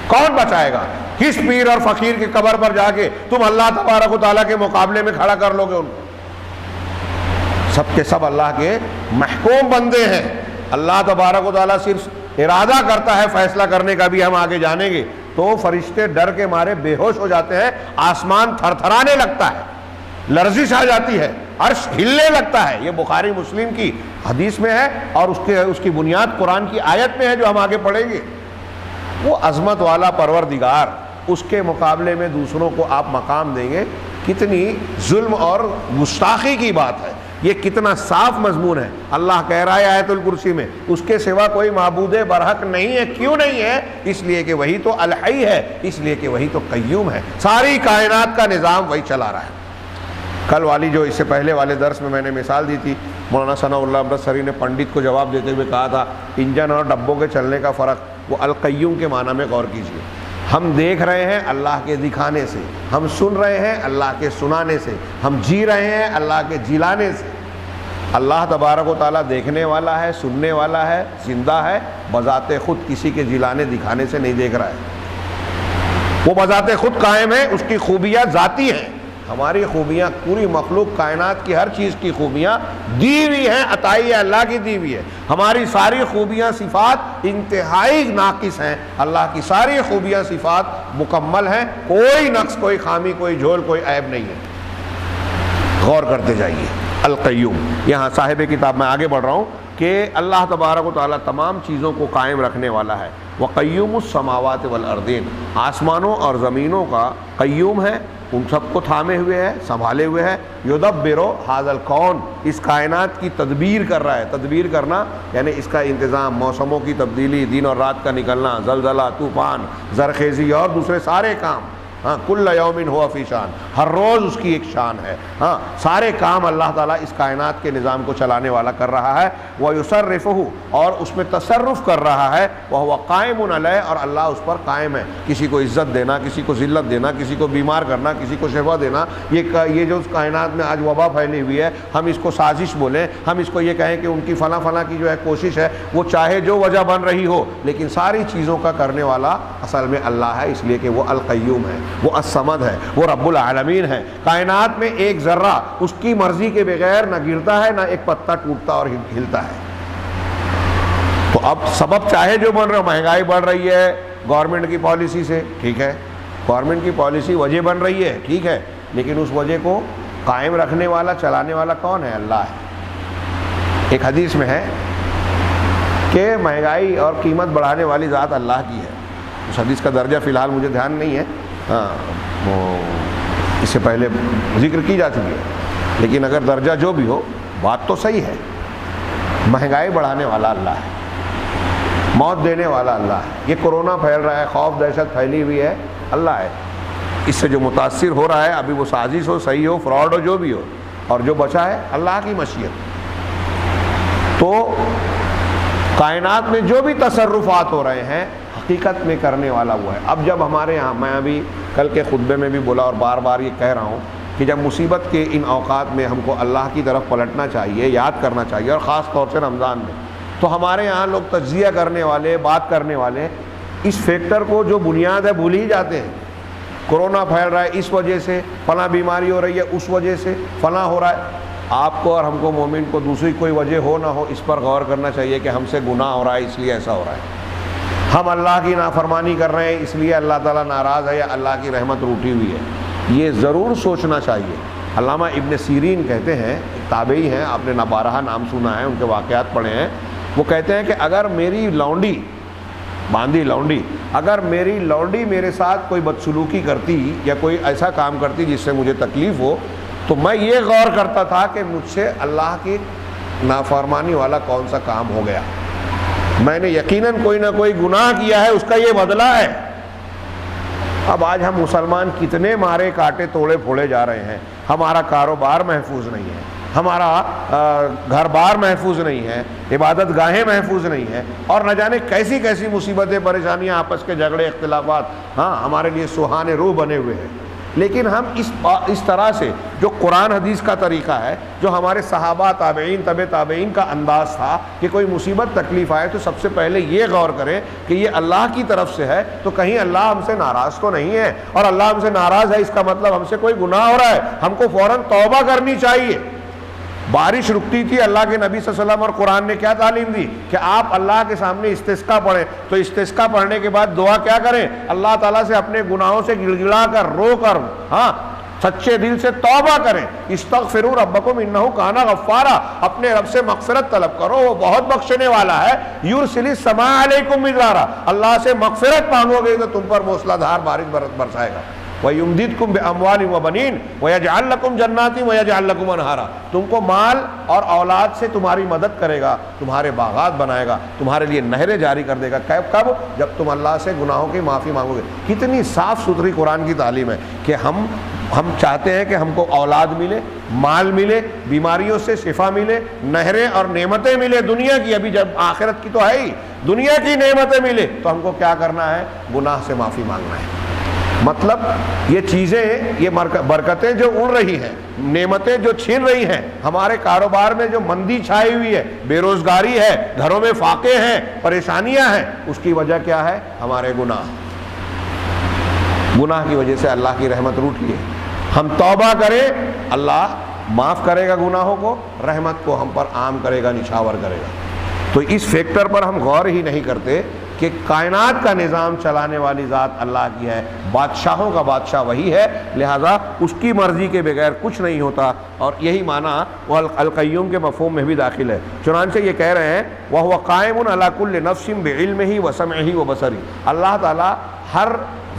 کون بچائے گا؟ کس پیر اور فقیر کی قبر پر جا کے تم اللہ تبارک و تعالیٰ کے مقابلے میں کھڑا کر لو گے ان کو؟ سب کے سب اللہ کے محکوم بندے ہیں. اللہ تبارک و تعالیٰ صرف ارادہ کرتا ہے فیصلہ کرنے کا، بھی ہم آگے جانیں گے، تو فرشتے ڈر کے مارے بے ہوش ہو جاتے ہیں، آسمان تھر تھرانے لگتا ہے، لرزش آ جاتی ہے، عرش ہلنے لگتا ہے. یہ بخاری مسلم کی حدیث میں ہے اور اس کی بنیاد قرآن کی آیت میں ہے جو ہم آگے پڑھیں گے. وہ عظمت والا پروردگار، اس کے مقابلے میں دوسروں کو آپ مقام دیں گے، کتنی ظلم اور گستاخی کی بات ہے. یہ کتنا صاف مضمون ہے. اللہ کہہ رہا ہے آیت الکرسی میں اس کے سوا کوئی معبود برحق نہیں ہے. کیوں نہیں ہے؟ اس لیے کہ وہی تو الحی ہے، اس لیے کہ وہی تو قیوم ہے، ساری کائنات کا نظام وہی چلا رہا ہے. کل والی جو اس سے پہلے والے درس میں نے مثال دی تھی، مولانا ثناء اللہ امرتسری نے پنڈت کو جواب دیتے ہوئے کہا تھا انجن اور ڈبوں کے چلنے کا فرق، وہ القیوم کے معنی میں غور کیجیے. ہم دیکھ رہے ہیں اللہ کے دکھانے سے، ہم سن رہے ہیں اللہ کے سنانے سے، ہم جی رہے ہیں اللہ کے جلانے سے. اللہ تبارک و تعالیٰ دیکھنے والا ہے، سننے والا ہے، زندہ ہے، بذات خود کسی کے جلانے دکھانے سے نہیں دیکھ رہا ہے. وہ بذات خود قائم ہے، اس کی خوبیاں ذاتی ہیں. ہماری خوبیاں، پوری مخلوق کائنات کی ہر چیز کی خوبیاں دی ہوئی ہیں، عطائی اللہ کی دی ہوئی ہے. ہماری ساری خوبیاں صفات انتہائی ناقص ہیں، اللہ کی ساری خوبیاں صفات مکمل ہیں، کوئی نقص، کوئی خامی، کوئی جھول، کوئی عیب نہیں ہے. غور کرتے جائیے. القیوم، یہاں صاحب کتاب میں آگے بڑھ رہا ہوں کہ اللہ تبارک و تعالیٰ تمام چیزوں کو قائم رکھنے والا ہے. وقیوم السماوات والارضین، آسمانوں اور زمینوں کا قیوم ہے، ان سب کو تھامے ہوئے ہے، سنبھالے ہوئے ہے. یدبر ھذا الکون، اس کائنات کی تدبیر کر رہا ہے. تدبیر کرنا یعنی اس کا انتظام، موسموں کی تبدیلی، دن اور رات کا نکلنا، زلزلہ، طوفان، زرخیزی اور دوسرے سارے کام. ہاں، کل یوم ہوا فی شان، ہر روز اس کی ایک شان ہے. ہاں، سارے کام اللہ تعالیٰ اس کائنات کے نظام کو چلانے والا کر رہا ہے. وَيُصَرِّفُهُ، اور اس میں تصرف کر رہا ہے. وَهُوَ قَائِمٌ عَلَيْهِ، اور اللہ اس پر قائم ہے. کسی کو عزت دینا، کسی کو ذلت دینا، کسی کو بیمار کرنا، کسی کو شفا دینا. یہ جو اس کائنات میں آج وبا پھیلی ہوئی ہے، ہم اس کو سازش بولیں، ہم اس کو یہ کہیں کہ ان کی فلاں فلاں کی جو ہے کوشش ہے، وہ چاہے جو وجہ بن رہی ہو، لیکن ساری چیزوں کا کرنے والا اصل میں اللہ ہے. اس لیے کہ وہ القیوم ہے، وہ الصمد ہے، وہ رب العالمین ہے. کائنات میں ایک ذرہ اس کی مرضی کے بغیر نہ گرتا ہے، نہ ایک پتا ٹوٹتا اور ہلتا ہے. تو اب سبب چاہے جو بن رہا، مہنگائی بڑھ رہی ہے گورنمنٹ کی پالیسی سے، ٹھیک ہے، گورنمنٹ کی پالیسی وجہ بن رہی ہے، ٹھیک ہے، لیکن اس وجہ کو قائم رکھنے والا، چلانے والا کون ہے؟ اللہ ہے. ایک حدیث میں ہے کہ مہنگائی اور قیمت بڑھانے والی ذات اللہ کی ہے. اس حدیث کا درجہ فی الحال مجھے دھیان نہیں ہے، ہاں وہ اس سے پہلے ذکر کی جا چکی ہے، لیکن اگر درجہ جو بھی ہو، بات تو صحیح ہے. مہنگائی بڑھانے والا اللہ ہے، موت دینے والا اللہ ہے. یہ کورونا پھیل رہا ہے، خوف دہشت پھیلی ہوئی ہے، اللہ ہے. اس سے جو متاثر ہو رہا ہے، ابھی وہ سازش ہو، صحیح ہو، فراڈ ہو، جو بھی ہو، اور جو بچا ہے اللہ کی مشیت. تو کائنات میں جو بھی تصرفات ہو رہے ہیں، حقیقت میں کرنے والا وہ ہے. اب جب ہمارے یہاں، میں ابھی کل کے خطبے میں بھی بولا اور بار بار یہ کہہ رہا ہوں کہ جب مصیبت کے ان اوقات میں ہم کو اللہ کی طرف پلٹنا چاہیے، یاد کرنا چاہیے، اور خاص طور سے رمضان میں، تو ہمارے یہاں لوگ تجزیہ کرنے والے، بات کرنے والے، اس فیکٹر کو جو بنیاد ہے بھول ہی جاتے ہیں. کورونا پھیل رہا ہے اس وجہ سے، فلاں بیماری ہو رہی ہے اس وجہ سے، فلاں ہو رہا ہے. آپ کو اور ہم کو، مومن کو، دوسری کوئی وجہ ہو نہ ہو، اس پر غور کرنا چاہیے کہ ہم سے گناہ ہو رہا ہے، اس لیے ایسا ہو رہا ہے. ہم اللہ کی نافرمانی کر رہے ہیں، اس لیے اللہ تعالیٰ ناراض ہے یا اللہ کی رحمت روٹھی ہوئی ہے. یہ ضرور سوچنا چاہیے. علامہ ابن سیرین کہتے ہیں، تابعی ہیں، آپ نے بارہا نام سنا ہے، ان کے واقعات پڑھے ہیں. وہ کہتے ہیں کہ اگر میری لونڈی، باندھی لونڈی، اگر میری لونڈی میرے ساتھ کوئی بدسلوکی کرتی یا کوئی ایسا کام کرتی جس سے مجھے تکلیف ہو، تو میں یہ غور کرتا تھا کہ مجھ سے اللہ کی نافرمانی والا کون سا کام ہو گیا. میں نے یقیناً کوئی نہ کوئی گناہ کیا ہے، اس کا یہ بدلہ ہے. اب آج ہم مسلمان کتنے مارے کاٹے توڑے پھوڑے جا رہے ہیں. ہمارا کاروبار محفوظ نہیں ہے، ہمارا گھر بار محفوظ نہیں ہے، عبادت گاہیں محفوظ نہیں ہیں، اور نہ جانے کیسی کیسی مصیبتیں، پریشانیاں، آپس کے جھگڑے، اختلافات، ہاں ہمارے لیے سہانے روح بنے ہوئے ہیں. لیکن ہم اس طرح سے، جو قرآن حدیث کا طریقہ ہے، جو ہمارے صحابہ، تابعین، تبع تابعین کا انداز تھا کہ کوئی مصیبت تکلیف آئے تو سب سے پہلے یہ غور کریں کہ یہ اللہ کی طرف سے ہے، تو کہیں اللہ ہم سے ناراض تو نہیں ہے، اور اللہ ہم سے ناراض ہے اس کا مطلب ہم سے کوئی گناہ ہو رہا ہے، ہم کو فوراً توبہ کرنی چاہیے. بارش رکتی تھی، اللہ کے نبی صلی اللہ علیہ وسلم اور قرآن نے کیا تعلیم دی کہ آپ اللہ کے سامنے استسقا پڑھیں، تو استسقا پڑھنے کے بعد دعا کیا کریں؟ اللہ تعالیٰ سے اپنے گناہوں سے گڑ گڑا کر، رو کر، ہاں سچے دل سے توبہ کریں۔ استغفروا ربکم انہ کان غفارا، اپنے رب سے مغفرت طلب کرو، وہ بہت بخشنے والا ہے۔ یرسل السماء علیکم مدرارا، اللہ سے مغفرت مانگو گے تو تم پر موسلا دھار بارش برسائے گا۔ وَيُمْدِدْكُمْ بِأَمْوَالٍ وَبَنِينَ وَيَجْعَلْ لَكُمْ جَنَّاتٍ وَيَجْعَلْ لَكُمْ أَنْهَارًا، تم کو مال اور اولاد سے تمہاری مدد کرے گا، تمہارے باغات بنائے گا، تمہارے لیے نہریں جاری کر دے گا۔ کب؟ جب تم اللہ سے گناہوں کی معافی مانگو گے۔ کتنی صاف ستھری قرآن کی تعلیم ہے کہ ہم چاہتے ہیں کہ ہم کو اولاد ملے، مال ملے، بیماریوں سے شفا ملے، نہریں اور نعمتیں ملے دنیا کی، ابھی جب آخرت کی تو ہے ہی، دنیا کی نعمتیں ملے تو ہم کو کیا کرنا ہے؟ گناہ سے معافی مانگنا ہے۔ مطلب یہ چیزیں، یہ برکتیں جو اڑ رہی ہیں، نعمتیں جو چھن رہی ہیں، ہمارے کاروبار میں جو مندی چھائی ہوئی ہے، بے روزگاری ہے، گھروں میں فاقے ہیں، پریشانیاں ہیں، اس کی وجہ کیا ہے؟ ہمارے گناہ کی وجہ سے اللہ کی رحمت روٹھی ہے۔ ہم توبہ کریں، اللہ معاف کرے گا گناہوں کو، رحمت کو ہم پر عام کرے گا، نچھاور کرے گا۔ تو اس فیکٹر پر ہم غور ہی نہیں کرتے کہ کائنات کا نظام چلانے والی ذات اللہ کی ہے، بادشاہوں کا بادشاہ وہی ہے، لہذا اس کی مرضی کے بغیر کچھ نہیں ہوتا، اور یہی معنی وہ القیوم کے مفہوم میں بھی داخل ہے۔ چنانچہ یہ کہہ رہے ہیں وَهُوَ قَائِمٌ عَلَى كُلِّ نَفْسٍ بِعِلْمِهِ وَسَمْعِهِ وَبَصَرِهِ، اللہ تعالیٰ ہر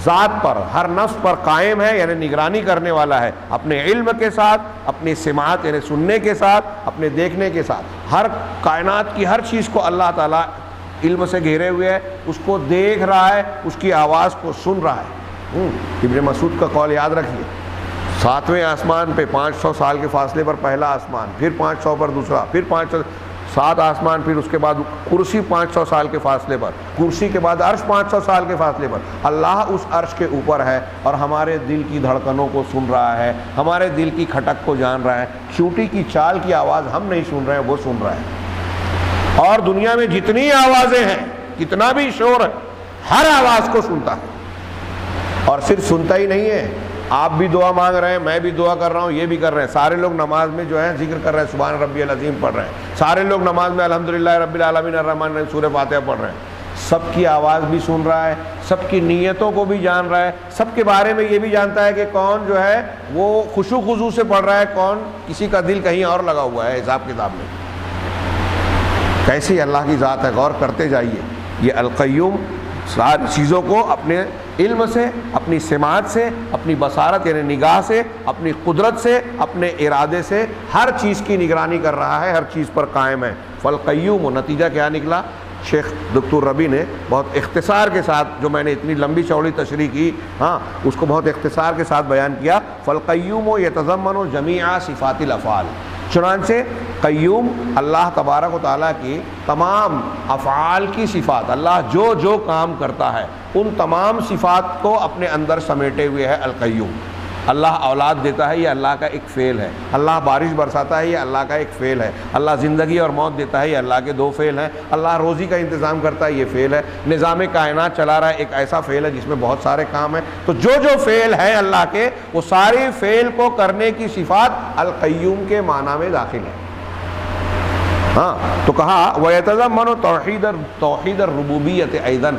ذات پر، ہر نفس پر قائم ہے، یعنی نگرانی کرنے والا ہے، اپنے علم کے ساتھ، اپنی سماعت یعنی سننے کے ساتھ، اپنے دیکھنے کے ساتھ، ہر کائنات کی ہر چیز کو اللہ تعالیٰ علم سے گھیرے ہوئے ہے، اس کو دیکھ رہا ہے، اس کی آواز کو سن رہا ہے۔ ابن مسعود کا قول یاد رکھیے، 7ویں آسمان پہ 500 سال کے فاصلے پر پہلا آسمان، پھر 500 پر دوسرا، پھر 500، 7 آسمان، پھر اس کے بعد کرسی 500 سال کے فاصلے پر، کرسی کے بعد عرش 500 سال کے فاصلے پر، اللہ اس عرش کے اوپر ہے اور ہمارے دل کی دھڑکنوں کو سن رہا ہے، ہمارے دل کی کھٹک کو جان رہا ہے، چونٹی کی چال کی آواز ہم نہیں سن رہے ہیں، وہ سن رہا ہے۔ اور دنیا میں جتنی آوازیں ہیں، کتنا بھی شور ہے، ہر آواز کو سنتا ہے، اور صرف سنتا ہی نہیں ہے، آپ بھی دعا مانگ رہے ہیں، میں بھی دعا کر رہا ہوں، یہ بھی کر رہے ہیں، سارے لوگ نماز میں جو ہے ذکر کر رہے ہیں، سبحان ربی العظیم پڑھ رہے ہیں، سارے لوگ نماز میں الحمدللہ رب العالمین الرحمن الرحیم سورہ فاتحہ پڑھ رہے ہیں، سب کی آواز بھی سن رہا ہے، سب کی نیتوں کو بھی جان رہا ہے، سب کے بارے میں یہ بھی جانتا ہے کہ کون جو ہے وہ خشوع خضوع سے پڑھ رہا ہے، کون کسی کا دل کہیں اور لگا ہوا ہے حساب کتاب میں۔ کیسی اللہ کی ذات ہے، غور کرتے جائیے۔ یہ القیوم ساری چیزوں کو اپنے علم سے، اپنی سماعت سے، اپنی بصارت یعنی نگاہ سے، اپنی قدرت سے، اپنے ارادے سے ہر چیز کی نگرانی کر رہا ہے، ہر چیز پر قائم ہے۔ فالقیوم، نتیجہ کیا نکلا؟ شیخ دکتور ربی نے بہت اختصار کے ساتھ، جو میں نے اتنی لمبی چوڑی تشریح کی، اس کو بہت اختصار کے ساتھ بیان کیا۔ فالقیوم یتضمن جمیع صفات الافعال، چنانچہ قیوم اللہ تبارک و تعالیٰ کی تمام افعال کی صفات، اللہ جو جو کام کرتا ہے ان تمام صفات کو اپنے اندر سمیٹے ہوئے ہے القیوم۔ اللہ اولاد دیتا ہے، یہ اللہ کا ایک فعل ہے، اللہ بارش برساتا ہے، یہ اللہ کا ایک فعل ہے، اللہ زندگی اور موت دیتا ہے، یہ اللہ کے 2 فعل ہیں، اللہ روزی کا انتظام کرتا ہے، یہ فعل ہے، نظام کائنات چلا رہا ہے، ایک ایسا فعل ہے جس میں بہت سارے کام ہیں۔ تو جو جو فعل ہیں اللہ کے، وہ سارے فعل کو کرنے کی صفات القیوم کے معنی میں داخل ہیں۔ تو کہا وَيَتَضَمَّنُ توحید الربوبیت ایضاً،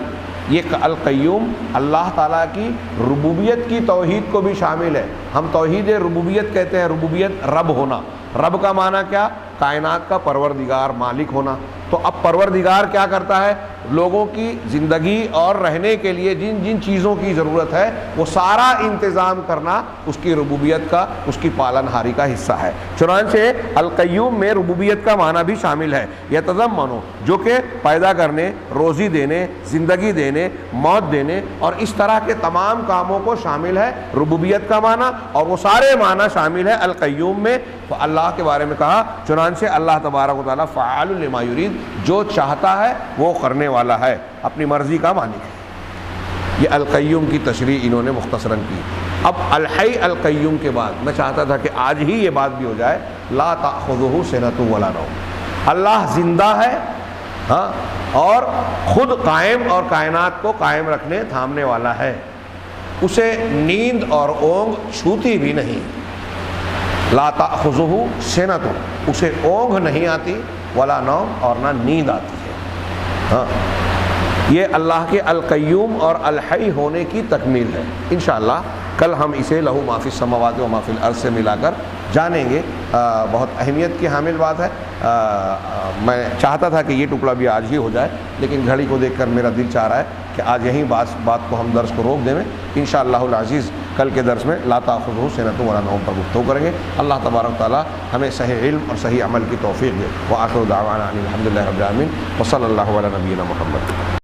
یہ القیوم اللہ تعالیٰ کی ربوبیت کی توحید کو بھی شامل ہے۔ ہم توحید ربوبیت کہتے ہیں، ربوبیت رب ہونا، رب کا معنی کیا؟ کائنات کا پروردگار، مالک ہونا۔ تو اب پروردگار کیا کرتا ہے؟ لوگوں کی زندگی اور رہنے کے لیے جن جن چیزوں کی ضرورت ہے وہ سارا انتظام کرنا اس کی ربوبیت کا، اس کی پالن ہاری کا حصہ ہے۔ چنانچہ القیوم میں ربوبیت کا معنی بھی شامل ہے، یتضمن، جو کہ پیدا کرنے، روزی دینے، زندگی دینے، موت دینے اور اس طرح کے تمام کاموں کو شامل ہے ربوبیت کا معنی، اور وہ سارے معنی شامل ہے القیوم میں۔ تو اللہ کے بارے میں کہا، چنانچہ اللہ تبارک و تعالیٰ فعال لما یرید، جو چاہتا ہے وہ کرنے والا ہے، اپنی مرضی کا مالک ہے۔ یہ القیوم کی تشریح انہوں نے مختصراً کی۔ اب الحی القیوم کے بعد میں چاہتا تھا کہ آج ہی یہ بات بھی ہو جائے، لا تأخذہ سنۃ ولا نوم، اللہ زندہ ہے، اور خود قائم اور کائنات کو قائم رکھنے تھامنے والا ہے، اسے نیند اور اونگ چھوتی بھی نہیں۔ لا تأخذہ سنۃ، اسے اونگھ نہیں آتی، ولا نوم، اور نہ نیند آتی ہے. ہاں یہ اللہ کے القیوم اور الحی ہونے کی تکمیل ہے. انشاءاللہ کل ہم اسے لہو ما فی السماوات و ما فی الارض سے ملا کر جانیں گے. بہت اہمیت کی حامل بات ہے. میں چاہتا تھا کہ یہ ٹکڑا بھی آج ہی ہو جائے، لیکن گھڑی کو دیکھ کر میرا دل چاہ رہا ہے کہ آج یہیں بات کو ہم درس کو روک دیں. انشاءاللہ العزیز کل کے درس میں لا تأخذہ سنۃ ولا نوم پر گفتگو کریں گے. اللہ تبارک و تعالی ہمیں صحیح علم اور صحیح عمل کی توفیق دے. وآخر دعوانا ان الحمد للہ رب العالمین، وصلی اللہ علی نبینا محمد.